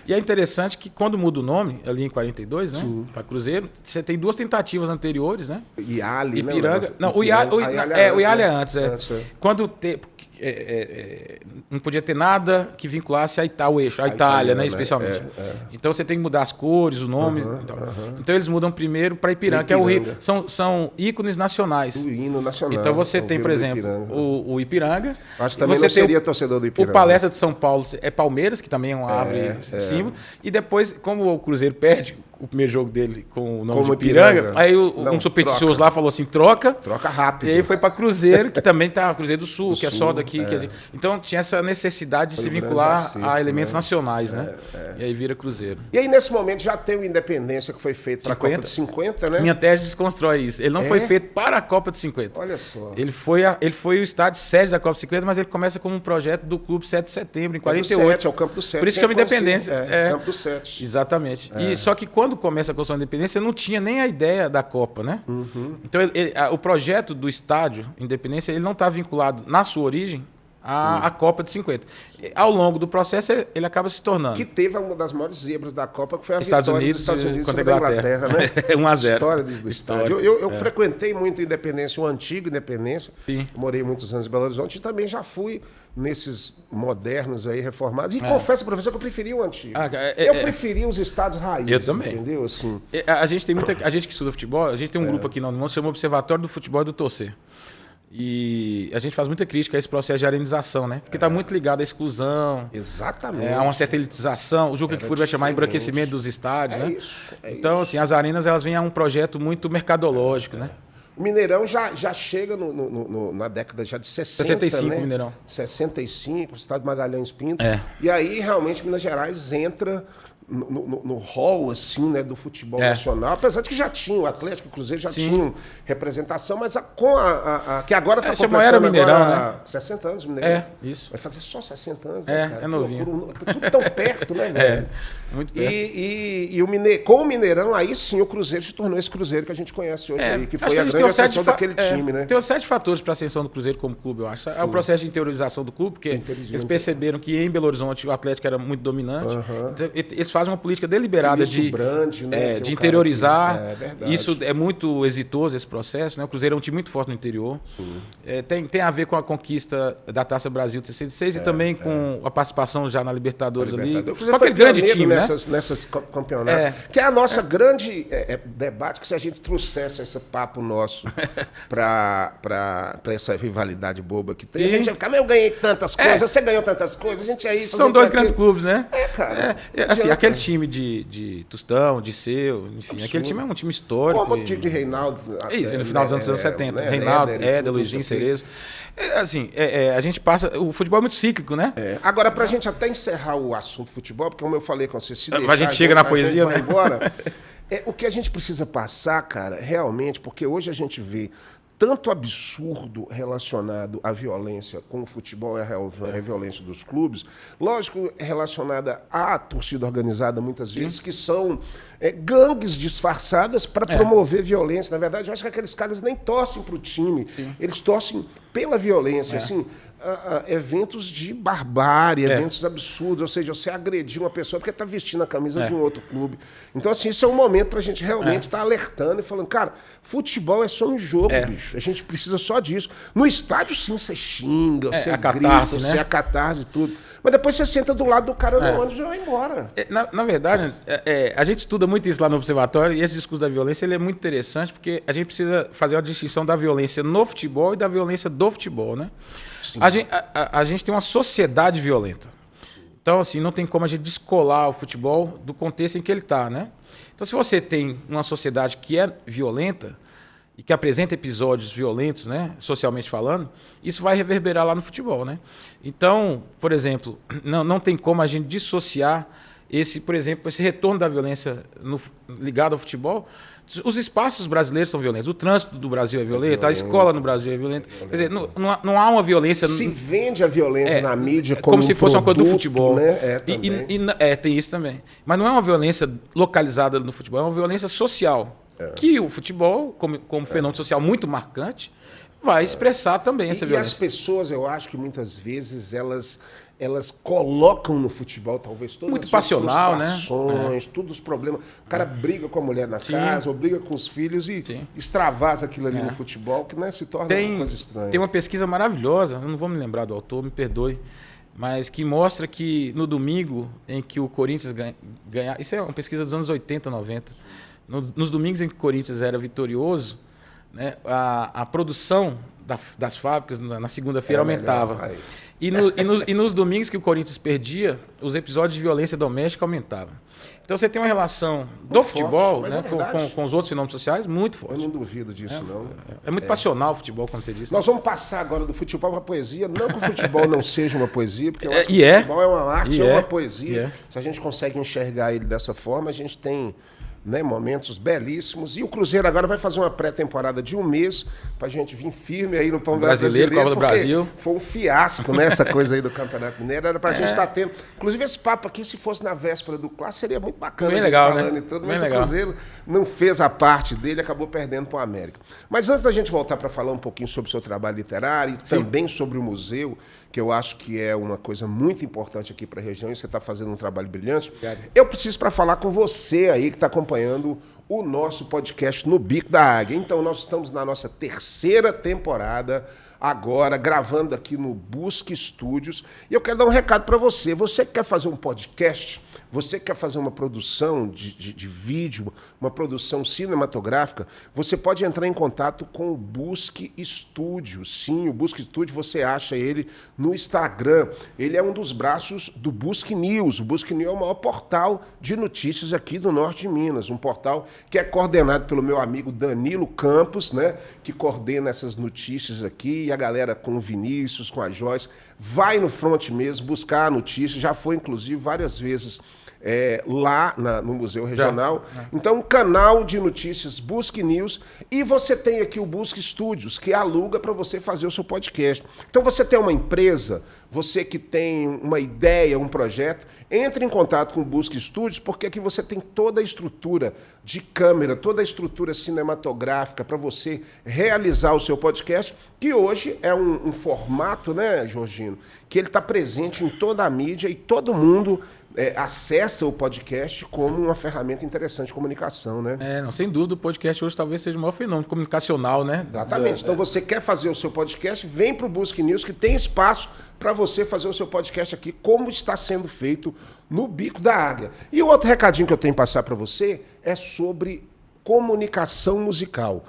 E é interessante que quando muda o nome, ali em 42, né? Para Cruzeiro, você tem 2 tentativas anteriores, né? Iali, Ipiranga. Não, o Iali é antes. Quando não podia ter nada nada que vinculasse ao eixo, a Itália, né, especialmente. Então você tem que mudar as cores, o nome. Então eles mudam primeiro para Ipiranga, que é o Rio. São ícones nacionais. O hino nacional. Então você tem, por exemplo, o Ipiranga. Acho que também você não seria torcedor do Ipiranga. O Palestra de São Paulo é Palmeiras, que também é uma árvore símbolo. E depois, como o Cruzeiro perde o primeiro jogo dele com o nome de Ipiranga, aí um supersticioso lá falou assim, troca rápido. E aí foi para Cruzeiro, que também tá Cruzeiro do Sul, que é só daqui. Então tinha essa necessidade de se vincular a elementos nacionais, né? E aí vira Cruzeiro. E aí nesse momento já tem o Independência que foi feito para a Copa de 50, né? Minha tese desconstrói isso. Ele não foi feito para a Copa de 50. Olha só. Ele foi o estádio sede da Copa de 50, mas ele começa como um projeto do Clube 7 de Setembro, em 48. É o Campo do 7. Por isso chama Independência. Campo do 7. Exatamente. E só que quando começa a construção da Independência, não tinha nem a ideia da Copa, né? Então o projeto do estádio Independência, ele não está vinculado, na sua origem, à Copa de 50. Ao longo do processo, ele acaba se tornando. Que teve uma das maiores zebras da Copa, que foi a Estados vitória Unidos, dos Estados Unidos contra sobre a Inglaterra, né? 1-0. História do estádio. Eu frequentei muito Independência, o antigo Independência. Sim. Morei muitos anos em Belo Horizonte e também já fui nesses modernos aí, reformados. E confesso, professor, que eu preferi o antigo. Eu preferi os estádios raiz. Eu também. Entendeu? Assim. A gente que estuda futebol, a gente tem um grupo aqui na União que chama Observatório do Futebol e do Torcer. E a gente faz muita crítica a esse processo de arenização, né? Porque está muito ligado à exclusão. Exatamente. A uma certa elitização. O Juca Kfouri vai chamar embranquecimento dos estádios, né? Então, isso. assim, as arenas elas vêm a um projeto muito mercadológico, né? O Mineirão já chega na década já de 60, 65, né? Mineirão. 65, o estado de Magalhães Pinto. E aí, realmente, Minas Gerais entra no hall, assim, né, do futebol nacional. Apesar de que já tinha, o Atlético e o Cruzeiro já tinham representação, mas que agora está completando Mineirão, agora, né? 60 anos, Mineirão. Isso. Vai fazer só 60 anos, né, cara? É novinho. Tá tudo tão perto, né, velho? Muito perto. E com o Mineirão, aí sim o Cruzeiro se tornou esse Cruzeiro que a gente conhece hoje aí, que foi a grande ascensão daquele time, né? Tem 7 fatores para a ascensão do Cruzeiro como clube, eu acho. É o processo de interiorização do clube, porque eles perceberam que em Belo Horizonte o Atlético era muito dominante. Então, eles fazem uma política deliberada de interiorizar. Isso é muito exitoso, esse processo, né? O Cruzeiro é um time muito forte no interior. Tem a ver com a conquista da Taça Brasil 66 e também com a participação já na Libertadores ali. Com aquele grande time, né? Nessas campeonatos. Que é a nossa grande debate, que se a gente trouxesse esse papo nosso para essa rivalidade boba que tem, a gente ia ficar, eu ganhei tantas coisas, você ganhou tantas coisas, a gente é isso. São dois grandes clubes, né? Cara. Assim, aquele time de Tostão, de Seu, enfim, absurdo. Aquele time é um time histórico. Como o time de Reinaldo. Isso, no final dos anos 70. Reinaldo, Éder, Luizinho, Cerezo. Assim, a gente passa... O futebol é muito cíclico, né? Agora, pra gente até encerrar o assunto futebol, porque como eu falei com você, se deixar, a gente chega na poesia, vai embora. O que a gente precisa passar, cara, realmente, porque hoje a gente vê tanto absurdo relacionado à violência com o futebol e a violência dos clubes, lógico, relacionada à torcida organizada muitas vezes, que são gangues disfarçadas para promover violência. Na verdade, eu acho que aqueles caras nem torcem para o time, eles torcem pela violência, assim, eventos de barbárie, eventos absurdos, ou seja, você agredir uma pessoa porque está vestindo a camisa de um outro clube. Então, assim, isso é um momento para a gente realmente estar alertando e falando, cara, futebol é só um jogo, bicho. A gente precisa só disso. No estádio, sim, você xinga, você grita, você é catarse e tudo. Mas depois você senta do lado do cara no ônibus e vai embora. Na verdade, a gente estuda muito isso lá no Observatório, e esse discurso da violência ele é muito interessante, porque a gente precisa fazer uma distinção da violência no futebol e da violência do futebol, né? A gente tem uma sociedade violenta. Então, assim, não tem como a gente descolar o futebol do contexto em que ele está, né? Então, se você tem uma sociedade que é violenta e que apresenta episódios violentos, né, socialmente falando, isso vai reverberar lá no futebol, né? Então, por exemplo, não tem como a gente dissociar por exemplo, esse retorno da violência ligado ao futebol. Os espaços brasileiros são violentos, o trânsito do Brasil é violento, a escola no Brasil é violenta. Quer dizer, não há uma violência... Se vende a violência na mídia como se fosse uma coisa do futebol. Né? Tem isso também. Mas não é uma violência localizada no futebol, é uma violência social. Que o futebol, como fenômeno social muito marcante, vai expressar também essa violência. E as pessoas, eu acho que muitas vezes elas colocam no futebol talvez todas muito as passional, frustrações, todos os problemas. O cara briga com a mulher na casa, ou briga com os filhos e extravasa aquilo ali no futebol, que se torna uma coisa estranha. Tem uma pesquisa maravilhosa, eu não vou me lembrar do autor, me perdoe, mas que mostra que no domingo em que o Corinthians ganha, isso é uma pesquisa dos anos 80, 90, nos domingos em que o Corinthians era vitorioso, né, a produção das fábricas na segunda-feira aumentava. E nos domingos que o Corinthians perdia, os episódios de violência doméstica aumentavam. Então você tem uma relação do futebol, né, com os outros fenômenos sociais muito forte. Eu não duvido disso, não. É muito passional o futebol, como você disse. Nós vamos passar agora do futebol para a poesia. Não que o futebol não seja uma poesia, porque eu acho que o futebol é uma arte, é uma poesia. Se a gente consegue enxergar ele dessa forma, a gente tem, né, momentos belíssimos. E o Cruzeiro agora vai fazer uma pré-temporada de 1 mês para a gente vir firme aí no Campeonato Brasileiro, Copa do Brasil. Foi um fiasco, né, essa coisa aí do Campeonato Mineiro. Era para a gente estar tendo. Inclusive, esse papo aqui, se fosse na véspera do clássico, seria muito bacana. Bem legal, falando, né? E tudo, mas o Cruzeiro não fez a parte dele, acabou perdendo para o América. Mas antes da gente voltar para falar um pouquinho sobre o seu trabalho literário e também sobre o museu, que eu acho que é uma coisa muito importante aqui para a região, e você está fazendo um trabalho brilhante, eu preciso para falar com você aí que está acompanhando o nosso podcast No Bico da Águia. Então, nós estamos na nossa 3ª temporada, agora, gravando aqui no Busque Studios. E eu quero dar um recado para você. Você que quer fazer um podcast, você que quer fazer uma produção de vídeo, uma produção cinematográfica, você pode entrar em contato com o Busque Studio. Sim, o Busque Studio, você acha ele no Instagram. Ele é um dos braços do Busque News. O Busque News é o maior portal de notícias aqui do norte de Minas. Um portal que é coordenado pelo meu amigo Danilo Campos, né, que coordena essas notícias aqui, e a galera com o Vinícius, com a Joyce, vai no front mesmo buscar a notícia. Já foi, inclusive, várias vezes lá no Museu Regional. Então, um canal de notícias Busque News, e você tem aqui o Busque Studios, que aluga para você fazer o seu podcast. Então, você tem uma empresa, você que tem uma ideia, um projeto, entre em contato com o Busque Studios, porque aqui você tem toda a estrutura de câmera, toda a estrutura cinematográfica para você realizar o seu podcast, que hoje é um formato, né, Jorginho, que ele está presente em toda a mídia e todo mundo acessa o podcast como uma ferramenta interessante de comunicação, né? Não, sem dúvida, o podcast hoje talvez seja o maior fenômeno comunicacional, né? Exatamente. Então, você quer fazer o seu podcast, vem para o Busque News, que tem espaço para você fazer o seu podcast aqui, como está sendo feito no Bico da Águia. E o outro recadinho que eu tenho que passar para você é sobre comunicação musical.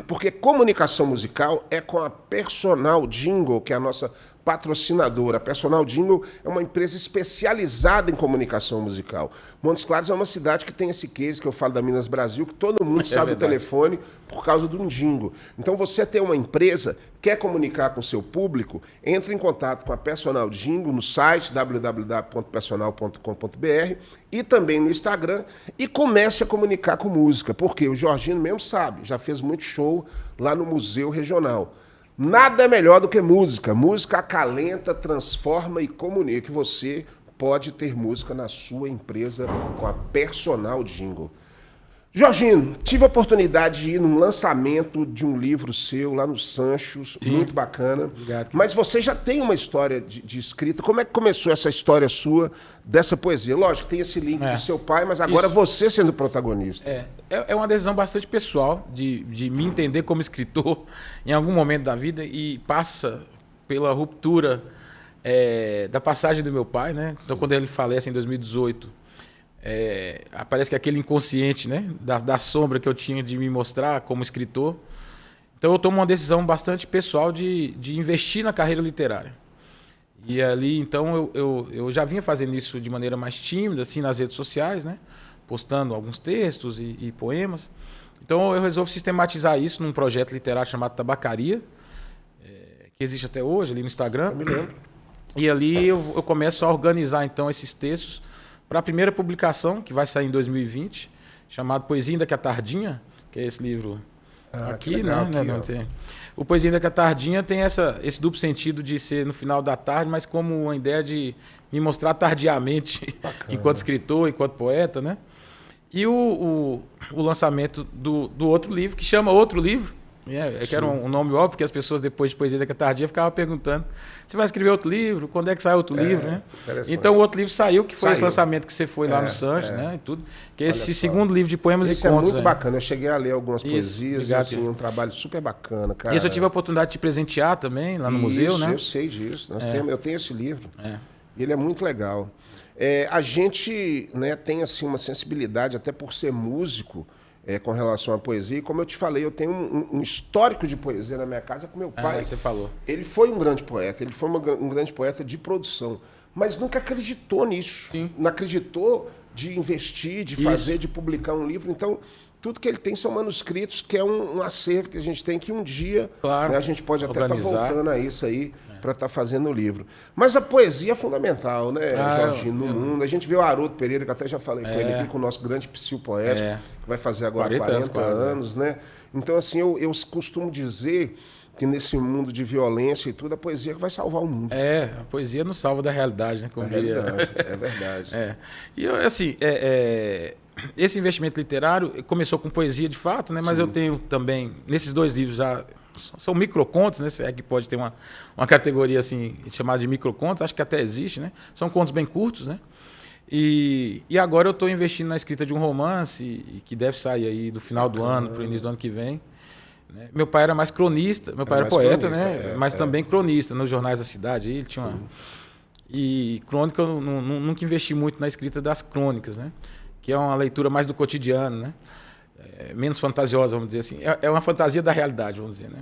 Porque comunicação musical é com a Personal Jingle, que é a nossa patrocinadora. A Personal Jingle é uma empresa especializada em comunicação musical. Montes Claros é uma cidade que tem esse case que eu falo da Minas Brasil, que todo mundo sabe o telefone por causa de um jingle. Então, você tem uma empresa, quer comunicar com o seu público, entre em contato com a Personal Jingle no site www.personal.com.br e também no Instagram, e comece a comunicar com música. Porque o Jorginho mesmo sabe, já fez muito show lá no Museu Regional. Nada é melhor do que música. Música acalenta, transforma e comunica. E você pode ter música na sua empresa com a Personal Jingle. Jorginho, tive a oportunidade de ir num lançamento de um livro seu lá no Sanchos, muito bacana. Obrigado. Mas você já tem uma história de escrita. Como é que começou essa história sua dessa poesia? Lógico, tem esse link do seu pai, mas agora você sendo protagonista. É uma decisão bastante pessoal de me entender como escritor em algum momento da vida, e passa pela ruptura da passagem do meu pai, né? Então, quando ele falece em 2018, parece que aquele inconsciente, né, da sombra que eu tinha de me mostrar como escritor. Então eu tomo uma decisão bastante pessoal de investir na carreira literária. E ali, então, eu já vinha fazendo isso de maneira mais tímida, assim, nas redes sociais, né, postando alguns textos e poemas. Então eu resolvi sistematizar isso num projeto literário chamado Tabacaria, que existe até hoje, ali no Instagram. Eu me lembro. E ali eu começo a organizar, então, esses textos para a primeira publicação, que vai sair em 2020, chamado Poesia Ainda que a Tardinha, que é esse livro aqui, legal, né? aqui, Não tem. O Poesia Ainda que a Tardinha tem esse duplo sentido de ser no final da tarde, mas como uma ideia de me mostrar tardiamente, enquanto escritor, enquanto poeta, né? E o lançamento do outro livro, que chama Outro Livro, que era um nome óbvio, porque as pessoas, depois de Poesia Ainda que a Tardia, ficavam perguntando: você vai escrever outro livro? Quando é que sai outro livro? Né? Então o outro livro saiu, que foi esse lançamento que você foi lá no Sanches, né? E tudo, que é esse segundo livro de poemas e contos. É muito bacana, eu cheguei a ler algumas poesias, assim, um trabalho super bacana, cara. E eu tive a oportunidade de te presentear também, lá no museu, né? Eu sei disso, eu tenho esse livro. E ele é muito legal. A gente, né, tem assim, uma sensibilidade, até por ser músico, com relação à poesia. E como eu te falei, eu tenho um histórico de poesia na minha casa com meu pai. Você falou. Ele foi um grande poeta, ele foi um grande poeta de produção, mas nunca acreditou nisso. Sim. Não acreditou de investir, de fazer, de publicar um livro. Então, tudo que ele tem são manuscritos, que é um acervo que a gente tem que um dia, claro, né, a gente pode até estar voltando a isso aí para estar fazendo o livro. Mas a poesia é fundamental, né, Jorginho, no mundo. A gente vê o Haroldo Pereira, que até já falei com ele aqui, com o nosso grande psicopoético, que vai fazer agora 40 anos, né? Então, assim, eu costumo dizer que nesse mundo de violência e tudo, a poesia vai salvar o mundo. A poesia não salva da realidade, né? Como diria. É verdade. E, assim, esse investimento literário começou com poesia, de fato, né? Mas eu tenho também, nesses 2 livros já, são microcontos, né? Se é que pode ter uma categoria assim, chamada de microcontos, acho que até existe, né? São contos bem curtos, né? E agora eu estou investindo na escrita de um romance, que deve sair aí do final do ano para o início do ano que vem. Meu pai era mais cronista, meu pai era poeta, né? Mas também cronista nos jornais da cidade. Ele tinha E crônica eu nunca investi muito na escrita das crônicas, né? Que é uma leitura mais do cotidiano, né? Menos fantasiosa, vamos dizer assim. É uma fantasia da realidade, vamos dizer, né?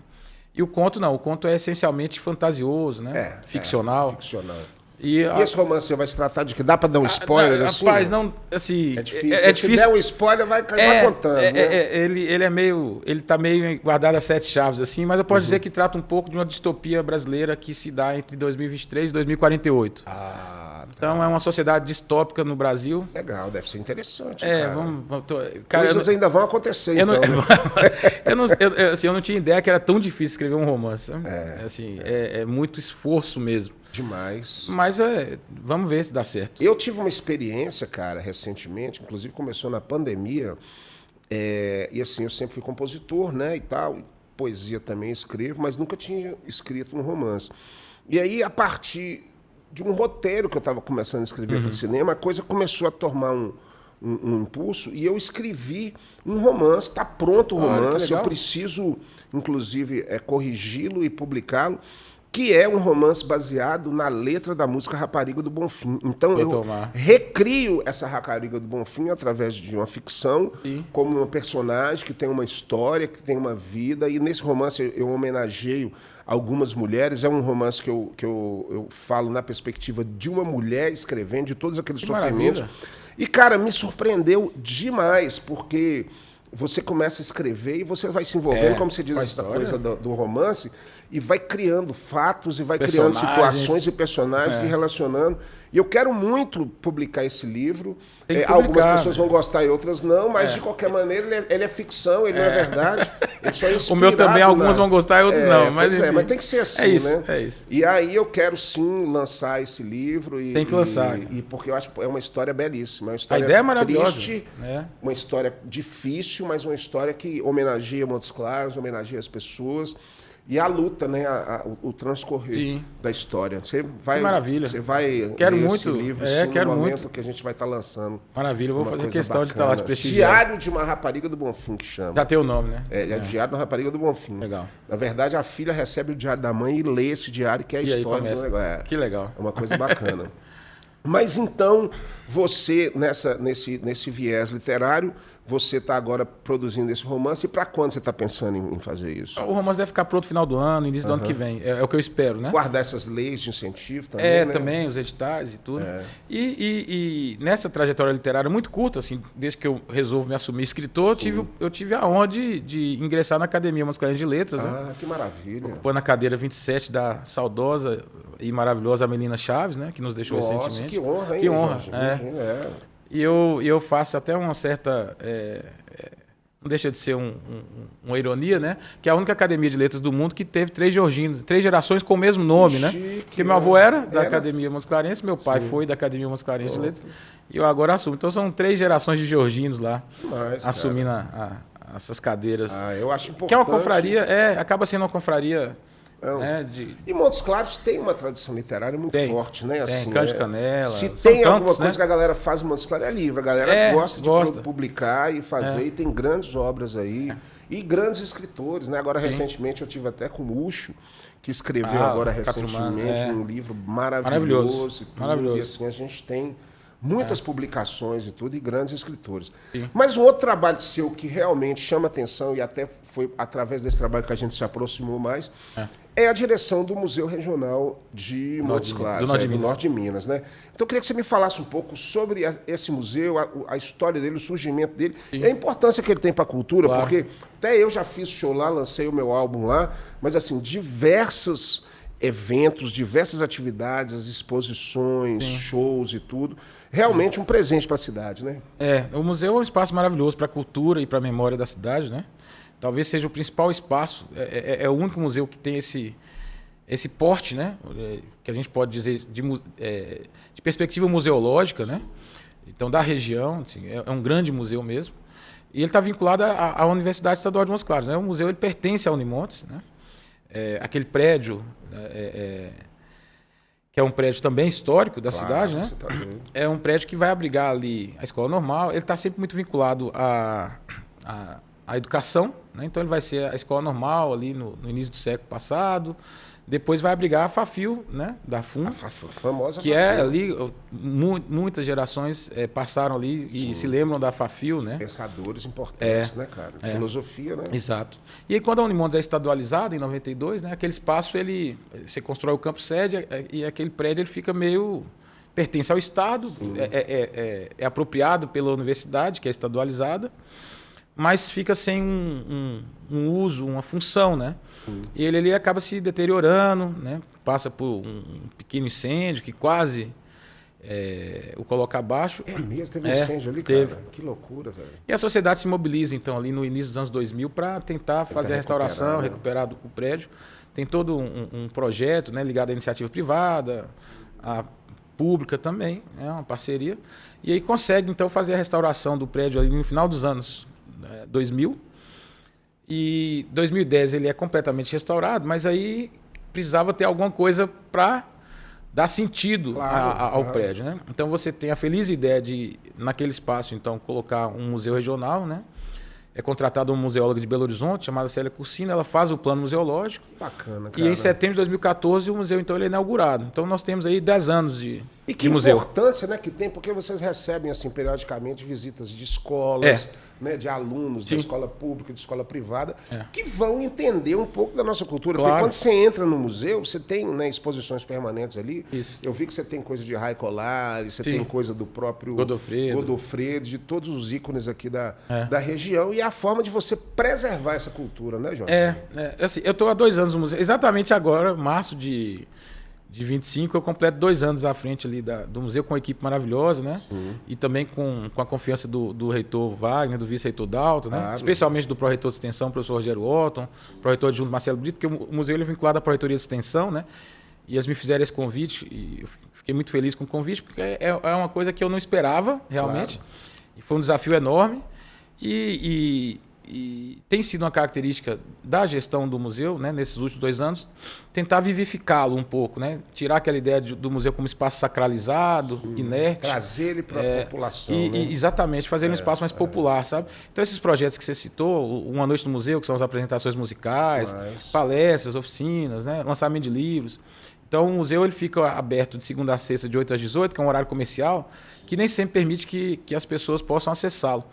E o conto não, o conto é essencialmente fantasioso, né? Ficcional. Ficcional. E esse romance vai se tratar de que dá para dar um spoiler assim? Rapaz, não, assim, é difícil. Se der um spoiler, vai contando. Ele tá meio guardado a 7 chaves assim, mas eu posso dizer que trata um pouco de uma distopia brasileira que se dá entre 2023 e 2048. Então é uma sociedade distópica no Brasil. Legal, deve ser interessante. Coisas ainda vão acontecer. Eu não tinha ideia que era tão difícil escrever um romance. É muito esforço mesmo. Demais. Mas vamos ver se dá certo. Eu tive uma experiência, cara, recentemente, inclusive começou na pandemia, e assim, eu sempre fui compositor, né, e tal, poesia também escrevo, mas nunca tinha escrito um romance. E aí, a partir de um roteiro que eu estava começando a escrever para cinema, a coisa começou a tomar um impulso, e eu escrevi um romance, está pronto o romance, eu preciso, inclusive, corrigi-lo e publicá-lo, que é um romance baseado na letra da música Rapariga do Bonfim. Então eu recrio essa Rapariga do Bonfim através de uma ficção, como uma personagem que tem uma história, que tem uma vida, e nesse romance eu homenageio algumas mulheres. É um romance que eu falo na perspectiva de uma mulher escrevendo, de todos aqueles sofrimentos. Maravilha. E, cara, me surpreendeu demais, porque você começa a escrever e você vai se envolvendo, como você diz, essa coisa do romance, e vai criando fatos, e vai criando situações e personagens, e relacionando. E eu quero muito publicar esse livro. Algumas pessoas vão gostar e outras não, mas de qualquer maneira ele é ficção, ele não é verdade. Ele só é o meu também, alguns vão gostar e outros não. Mas tem que ser assim, né? É isso. E aí eu quero sim lançar esse livro. Tem que lançar. Porque eu acho que é uma história belíssima. Uma história a ideia é maravilhosa. Triste, uma história difícil, mas uma história que homenageia Montes Claros, homenageia as pessoas. E a luta, né? O transcorrer da história. Você vai, maravilha. Você vai quero ler muito. esse livro Quero no momento muito. Que a gente vai estar lançando. Maravilha, eu vou fazer questão de estar lá te prestigiando. Diário de uma Rapariga do Bonfim, que chama. Já tem o nome, né? É Diário de uma Rapariga do Bonfim. Legal. Na verdade, a filha recebe o diário da mãe e lê esse diário, que é a história do negócio. Que legal. É uma coisa bacana. Mas então, você, nesse viés literário, você está agora produzindo esse romance. E para quando você está pensando em fazer isso? O romance deve ficar pronto no final do ano, início do ano que vem. É o que eu espero, né? Guardar essas leis de incentivo também, né? Também, os editais e tudo. E nessa trajetória literária muito curta, assim, desde que eu resolvo me assumir escritor, eu tive a honra de ingressar na Academia Masculina de Letras. Né? Que maravilha. Ocupando a cadeira 27 da saudosa e maravilhosa Melina Chaves, né? Que nos deixou recentemente. Que honra, hein? Que honra. E eu faço até uma certa... não deixa de ser uma ironia, né? Que é a única academia de letras do mundo que teve 3 Jorginhos, 3 gerações com o mesmo nome, né? Porque meu avô era da Academia Montes Clarense, meu pai foi da Academia Montes Clarense de Letras, e eu agora assumo. Então são 3 gerações de Jorginhos lá, assumindo essas cadeiras. Eu acho importante. Que é uma confraria, acaba sendo uma confraria E Montes Claros tem uma tradição literária muito forte, né? Tem, Cândido de Canela. Se tem alguma coisa que a galera faz em Montes Claros, é livro. A galera gosta de publicar e fazer, e tem grandes obras aí. E grandes escritores, né? Agora, recentemente, eu tive até com o Ucho, que escreveu agora recentemente um livro maravilhoso. Maravilhoso. E assim, a gente tem muitas publicações e tudo, e grandes escritores. Sim. Mas um outro trabalho seu que realmente chama atenção, e até foi através desse trabalho que a gente se aproximou mais, é a direção do Museu Regional de Montes Claros, do Norte de Minas, né? Então eu queria que você me falasse um pouco sobre esse museu, a história dele, o surgimento dele, e a importância que ele tem para a cultura, porque até eu já fiz show lá, lancei o meu álbum lá, mas assim, diversos eventos, diversas atividades, exposições, shows e tudo. Realmente um presente para a cidade, né? O museu é um espaço maravilhoso para a cultura e para a memória da cidade, né? Talvez seja o principal espaço, é o único museu que tem esse porte, né? Que a gente pode dizer de perspectiva museológica, né? Então, da região, assim, é um grande museu mesmo. E ele está vinculado à Universidade Estadual de Montes Claros, né? O museu ele pertence à Unimontes, né? Aquele prédio, que é um prédio também histórico da cidade, né? Tá, é um prédio que vai abrigar ali a escola normal. Ele está sempre muito vinculado à educação, né? Então ele vai ser a escola normal ali no início do século passado. Depois vai abrigar a Fafil, né? Da FUN, a famosa que Fafil. é ali, muitas gerações passaram ali e se lembram da Fafil, né? Pensadores importantes, né, cara? Filosofia, né? Exato. E aí, quando a Unimontes é estadualizada, em 92, né? Aquele espaço, você constrói o campo sede e aquele prédio ele fica meio... pertence ao Estado, é apropriado pela universidade, que é estadualizada, mas fica sem um uso, uma função, né? E ele acaba se deteriorando, né? Passa por um pequeno incêndio que quase o coloca abaixo. É mesmo? Teve um incêndio ali, cara? Que loucura, velho. E a sociedade se mobiliza, então, ali no início dos anos 2000 para tentar fazer a restauração, recuperar o prédio. Tem todo um projeto, né, ligado à iniciativa privada, à pública também, é uma parceria. E aí consegue, então, fazer a restauração do prédio ali no final dos anos 2000. E 2010 ele é completamente restaurado, mas aí precisava ter alguma coisa para dar sentido ao prédio, né? Então você tem a feliz ideia de, naquele espaço, então, colocar um museu regional, né? É contratada uma museóloga de Belo Horizonte, chamada Célia Cursina, ela faz o plano museológico. Bacana, cara. E em setembro de 2014 o museu, então, ele é inaugurado. Então nós temos aí 10 anos de museu. E que importância, né, que tem, porque vocês recebem, assim, periodicamente visitas de escolas, né, de alunos da escola pública, de escola privada, que vão entender um pouco da nossa cultura. Claro. Porque quando você entra no museu, você tem, né, exposições permanentes ali. Isso. Eu vi que você tem coisa de Rai Colares, você tem coisa do próprio Godofredo, de todos os ícones aqui da região, e a forma de você preservar essa cultura, né, Jorge? Assim, eu estou há 2 anos no museu. Exatamente agora, março de 25, eu completo 2 anos à frente ali do museu, com uma equipe maravilhosa, né? E também com a confiança do reitor Wagner, do vice-reitor Dalton, né? Especialmente do pró-reitor de extensão, professor Rogério Otton, pró-reitor adjunto Marcelo Brito, porque o museu ele é vinculado à pró-reitoria de extensão, né? E eles me fizeram esse convite, e eu fiquei muito feliz com o convite, porque é uma coisa que eu não esperava, realmente. E foi um desafio enorme. E tem sido uma característica da gestão do museu, né, nesses últimos 2 anos, tentar vivificá-lo um pouco, né? Tirar aquela ideia do museu como espaço sacralizado, inerte. Trazer ele para a população. Né? Exatamente, fazer ele um espaço mais popular, sabe? Então esses projetos que você citou, Uma Noite no Museu, que são as apresentações musicais, palestras, oficinas, né, lançamento de livros. Então o museu ele fica aberto de segunda a sexta, de 8 às 18, que é um horário comercial, que nem sempre permite que as pessoas possam acessá-lo.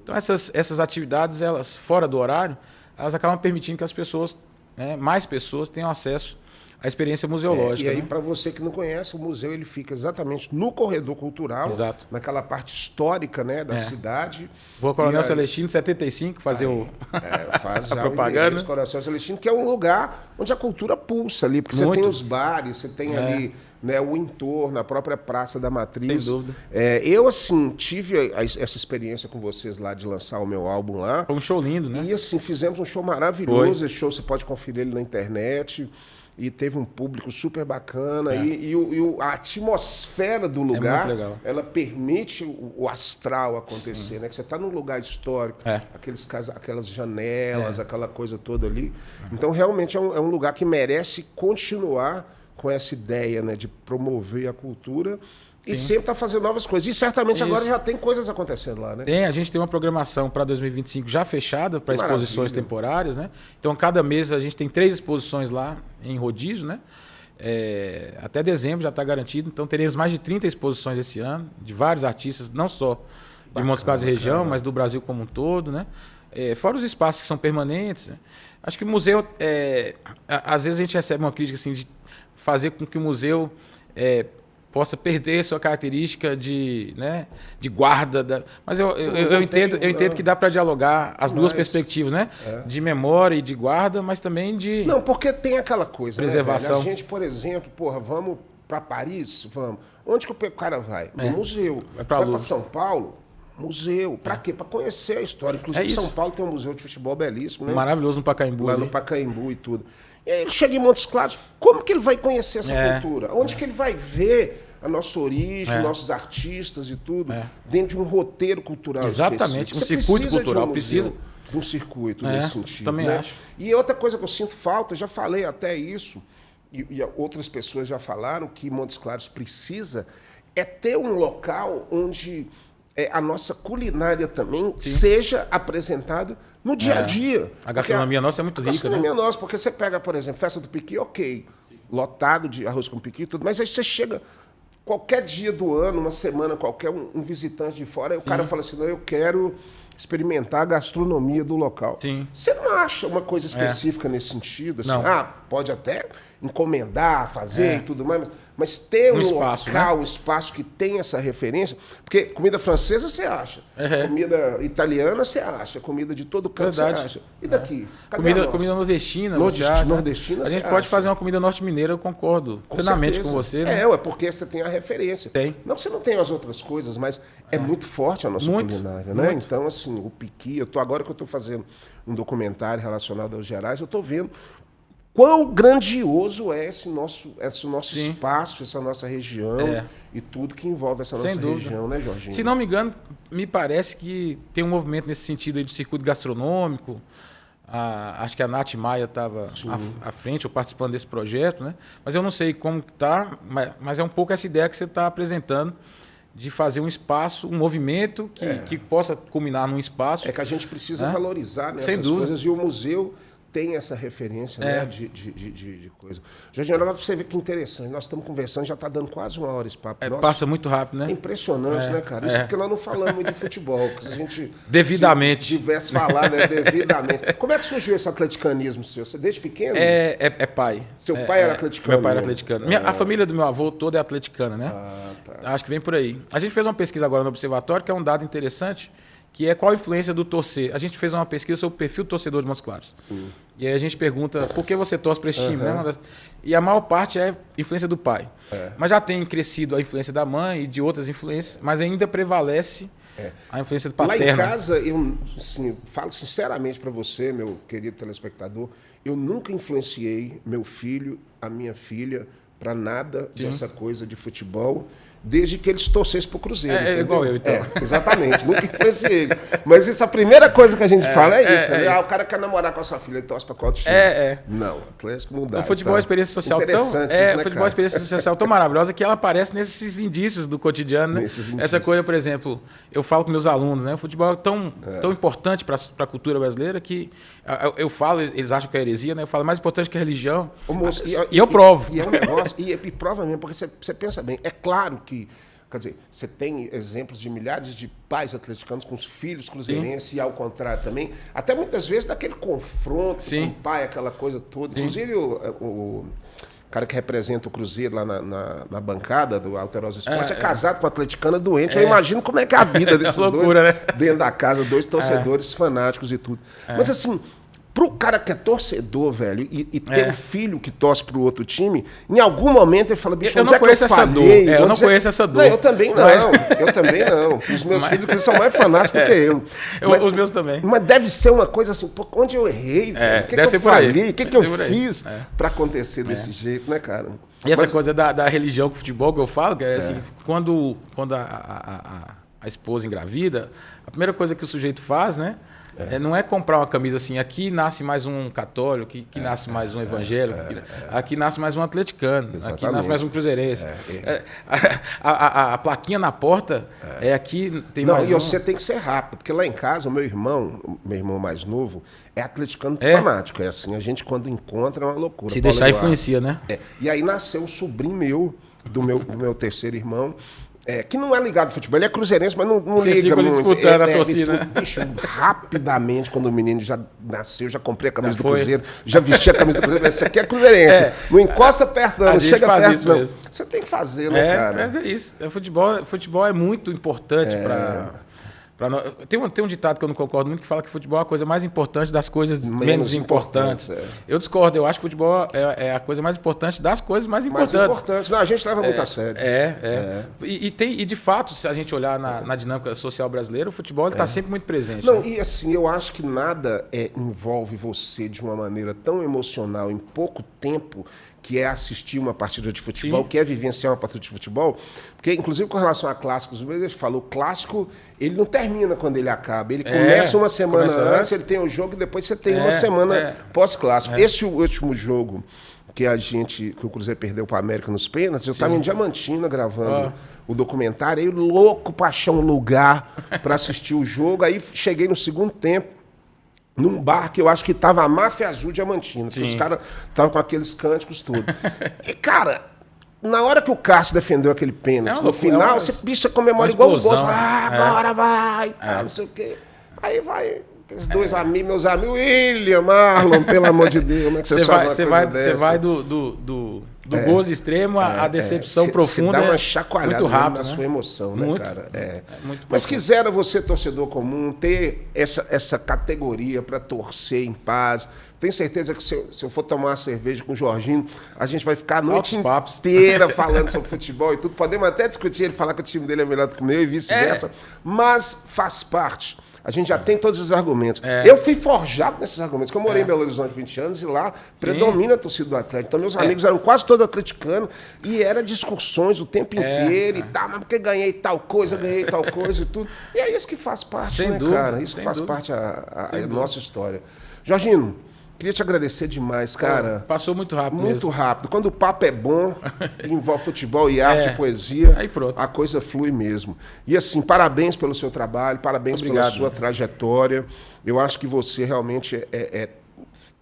Então essas atividades, elas fora do horário, elas acabam permitindo que as pessoas, né, mais pessoas, tenham acesso à experiência museológica. E aí, né? para você que não conhece, o museu ele fica exatamente no corredor cultural, naquela parte histórica, né, da cidade. Rua Coronel Celestino, 75, fazer faz a propaganda. Coronel Celestino, que é um lugar onde a cultura pulsa ali, porque você tem os bares, você tem ali, né, o entorno, a própria Praça da Matriz. Sem dúvida. Eu, assim, tive essa experiência com vocês lá de lançar o meu álbum lá. Foi um show lindo, né? E, assim, fizemos um show maravilhoso. Esse show você pode conferir ele na internet. e teve um público super bacana. A atmosfera do lugar, ela permite o astral acontecer, né? Que você está num lugar histórico, aquelas janelas, aquela coisa toda ali. Então, realmente, é um lugar que merece continuar com essa ideia, né, de promover a cultura. E sempre está fazendo novas coisas. E certamente agora já tem coisas acontecendo lá, né? A gente tem uma programação para 2025 já fechada para exposições temporárias, né? Então, cada mês a gente tem 3 exposições lá em rodízio, né? Até dezembro já está garantido. Então, teremos mais de 30 exposições esse ano, de vários artistas, não só de Montes Claros e região, mas do Brasil como um todo, né? Fora os espaços que são permanentes, né? Acho que o museu, às vezes a gente recebe uma crítica assim, de fazer com que o museu possa perder sua característica de guarda. Mas eu entendo que dá para dialogar as duas perspectivas, né? De memória e de guarda, mas também de... Não, porque tem aquela coisa, preservação. Né, a gente, por exemplo, vamos para Paris? Vamos. Onde que o cara vai? No museu. Vai para São Paulo? Museu. Para quê? Para conhecer a história. Inclusive, São Paulo tem um museu de futebol belíssimo, né? Maravilhoso no Pacaembu. Lá no Pacaembu e tudo. E aí ele chega em Montes Claros, como que ele vai conhecer essa cultura? Onde que ele vai ver a nossa origem, nossos artistas e tudo, dentro de um roteiro cultural Exatamente, específico? Um circuito cultural precisa de um circuito nesse sentido. Também acho. E outra coisa que eu sinto falta, eu já falei até isso, e outras pessoas já falaram, que Montes Claros precisa ter um local onde a nossa culinária também seja apresentada no dia a dia. A gastronomia nossa é muito rica, né? A gastronomia nossa, porque você pega, por exemplo, festa do piqui, lotado de arroz com piqui e tudo, mas aí você chega qualquer dia do ano, uma semana qualquer, um visitante de fora, aí o cara fala assim, não, eu quero experimentar a gastronomia do local. Sim. Você não acha uma coisa específica nesse sentido? Assim, pode até encomendar, fazer e tudo mais, mas ter um espaço, local, um espaço que tem essa referência, porque comida francesa você acha, comida italiana você acha, comida de todo canto você acha. E daqui? Comida nordestina, você acha? Nordestina a gente pode fazer uma comida norte-mineira, eu concordo plenamente com você. Né? É porque você tem a referência. Tem. Não que você não tenha as outras coisas, mas é muito forte a nossa culinária, né? Então, assim, o piqui, agora que eu estou fazendo um documentário relacionado aos Gerais, eu estou vendo quão grandioso é esse nosso espaço, essa nossa região e tudo que envolve essa nossa região, né, Jorginho? Se não me engano, me parece que tem um movimento nesse sentido aí do circuito gastronômico. Acho que a Nath Maia estava à frente, ou participando desse projeto, né? Mas eu não sei como está, mas é um pouco essa ideia que você está apresentando, de fazer um espaço, um movimento que possa culminar num espaço. É que a gente precisa valorizar, né, essas coisas, e o museu tem essa referência, né, de coisa. Jorginho, agora pra você ver que interessante, nós estamos conversando, já está dando quase 1 hora esse papo. Passa muito rápido, né? É impressionante, né, cara? Isso porque nós não falamos muito de futebol, se a gente devidamente tivesse falado, né, devidamente. Como é que surgiu esse atleticanismo seu? Você desde pequeno? É pai. Seu pai era atleticano? Meu pai era atleticano. A família do meu avô toda é atleticana, né? Acho que vem por aí. A gente fez uma pesquisa agora no Observatório, que é um dado interessante, que é qual a influência do torcer. A gente fez uma pesquisa sobre o perfil do torcedor de Montes Claros. E aí a gente pergunta por que você torce para esse time, né? E a maior parte é influência do pai. Mas já tem crescido a influência da mãe e de outras influências, mas ainda prevalece a influência paterna. Lá em casa, eu falo sinceramente para você, meu querido telespectador, eu nunca influenciei meu filho, a minha filha, para nada dessa coisa de futebol, desde que eles torcessem pro Cruzeiro. É igual eu, então. Exatamente, nunca influenciei ele. Mas isso, a primeira coisa que a gente fala é isso, né? O cara quer namorar com a sua filha, ele torce para qual time? Não, Atlético não dá. O futebol é uma experiência social tão... isso, né, o futebol é uma experiência social tão maravilhosa que ela aparece nesses indícios do cotidiano, né? Essa coisa, por exemplo, eu falo com meus alunos, né? O futebol é tão importante para a cultura brasileira que eu falo, eles acham que é heresia, né? Eu falo, mais importante que a religião. Moço, e eu provo. E é um negócio, e prova mesmo, porque você pensa bem, é claro que, quer dizer, você tem exemplos de milhares de pais atleticanos com os filhos cruzeirenses e ao contrário também, até muitas vezes daquele confronto com o pai, aquela coisa toda. Inclusive o cara que representa o Cruzeiro lá na bancada do Alterosa Esporte é casado com uma atleticana doente. Eu imagino como é que é a vida desses loucura, dois né? dentro da casa, dois torcedores fanáticos e tudo. Mas assim, Pro cara que é torcedor, velho, e ter um filho que torce pro outro time, em algum momento ele fala, bicho, onde é que eu falhei? Eu não conheço essa dor. Não, eu também não. Eu também não. Os meus filhos eles são mais fanáticos do que eu. Os meus também. Mas deve ser uma coisa assim, pô, onde eu errei, velho? O que eu falei? O que eu fiz pra acontecer desse jeito, né, cara? E essa coisa da religião com o futebol que eu falo, que é assim, quando a esposa engravida, a primeira coisa que o sujeito faz, né? Não é comprar uma camisa assim, aqui nasce mais um católico, aqui nasce mais um evangélico, aqui nasce mais um atleticano, Exatamente. aqui nasce mais um cruzeirense. A plaquinha na porta aqui tem não, mais e você tem que ser rápido, porque lá em casa o meu irmão mais novo, é atleticano fanático. É assim, a gente quando encontra é uma loucura. Se deixar influencia, né? E aí nasceu um sobrinho meu, do meu terceiro irmão, que não é ligado ao futebol, ele é cruzeirense, mas não liga muito. Disputando a torcida, né? Bicho, rapidamente, quando o menino já nasceu, já comprei a camisa do Cruzeiro, já vesti a camisa do Cruzeiro, esse aqui é cruzeirense. Não encosta perto, não chega perto, não. Mesmo. Você tem que fazer, né, cara? Mas é isso. Futebol é muito importante para... Tem um ditado que eu não concordo muito que fala que futebol é a coisa mais importante das coisas menos importantes. Eu discordo, eu acho que futebol é a coisa mais importante das coisas mais importantes. Não, a gente leva muito a sério. E de fato, se a gente olhar na dinâmica social brasileira, o futebol está sempre muito presente. Não, né? E assim, eu acho que nada envolve você de uma maneira tão emocional em pouco tempo, que é assistir uma partida de futebol, que é vivenciar uma partida de futebol, porque, inclusive, com relação a clássicos, eles falam, o clássico, ele não termina quando ele acaba, ele começa uma semana antes, ele tem o jogo e depois você tem uma semana pós-clássico. Esse último jogo que o Cruzeiro perdeu para a América nos pênaltis, eu estava em Diamantina gravando o documentário, aí louco para achar um lugar para assistir o jogo, aí cheguei no segundo tempo, num bar que eu acho que tava a Máfia Azul Diamantina, que os caras estavam com aqueles cânticos todos. E, cara, na hora que o Cássio defendeu aquele pênalti, no final, você bicha comemora igual o Bolso, agora vai, não sei o quê. Aí vai, esses dois amigos, meus amigos, William, Marlon, pelo amor de Deus, como é que você faz uma coisa dessa? Você vai do gozo extremo à decepção profunda. Você dá uma chacoalhada muito rápido, na sua emoção, né, muito, cara? Muito Mas quisera você, torcedor comum, ter essa categoria para torcer em paz. Tenho certeza que se eu for tomar uma cerveja com o Jorginho, a gente vai ficar a noite inteira falando sobre futebol e tudo. Podemos até discutir, ele falar que o time dele é melhor do que o meu e vice-versa. Mas faz parte. A gente já tem todos os argumentos. Eu fui forjado nesses argumentos, porque eu morei em Belo Horizonte 20 anos e lá predomina a torcida do Atlético. Então, meus amigos eram quase todos atleticanos e eram discussões o tempo inteiro e tal, mas porque ganhei tal coisa e tudo. E é isso que faz parte, sem né, dúvida, cara? Isso que faz parte da nossa história. Jorginho, queria te agradecer demais, cara. Passou muito rápido mesmo. Muito rápido. Quando o papo é bom, envolve futebol e arte e poesia, aí pronto. A coisa flui mesmo. E assim, parabéns pelo seu trabalho, parabéns pela sua trajetória. Eu acho que você realmente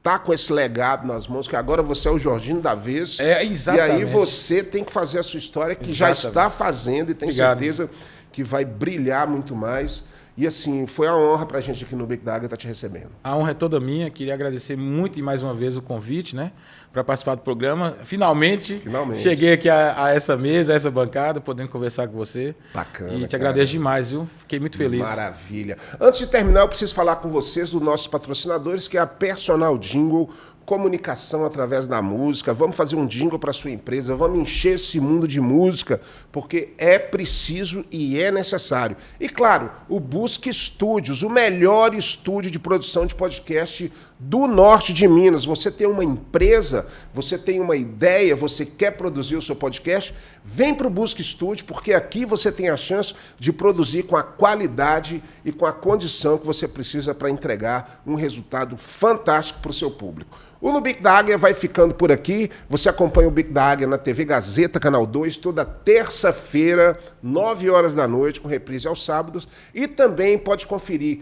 tá com esse legado nas mãos, que agora você é o Jorginho da vez. Exatamente. E aí você tem que fazer a sua história, que já está fazendo, e tenho certeza que vai brilhar muito mais. E assim, foi uma honra pra gente aqui no Bico da Águia estar te recebendo. A honra é toda minha. Queria agradecer muito e mais uma vez o convite, né? Para participar do programa. Finalmente. Cheguei aqui a essa mesa, a essa bancada, podendo conversar com você. Bacana. E te agradeço demais, viu? Fiquei muito feliz. Maravilha. Antes de terminar, eu preciso falar com vocês dos nossos patrocinadores, que é a Personal Jingle, comunicação através da música. Vamos fazer um jingle para sua empresa, vamos encher esse mundo de música, porque é preciso e é necessário. E claro, o Busque Studios, o melhor estúdio de produção de podcast do norte de Minas. Você tem uma empresa, você tem uma ideia, você quer produzir o seu podcast, vem para o Busque Studio, porque aqui você tem a chance de produzir com a qualidade e com a condição que você precisa para entregar um resultado fantástico para o seu público. O No Bico da Águia vai ficando por aqui. Você acompanha o Bico da Águia na TV Gazeta, Canal 2, toda terça-feira, 9 horas da noite, com reprise aos sábados. E também pode conferir,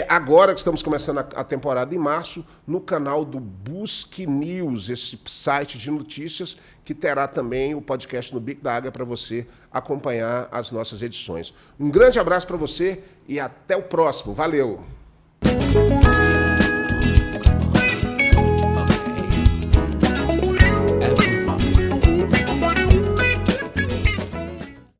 agora que estamos começando a temporada em março, no canal do Busque News, esse site de notícias, que terá também o podcast No Bico da Águia para você acompanhar as nossas edições. Um grande abraço para você e até o próximo. Valeu!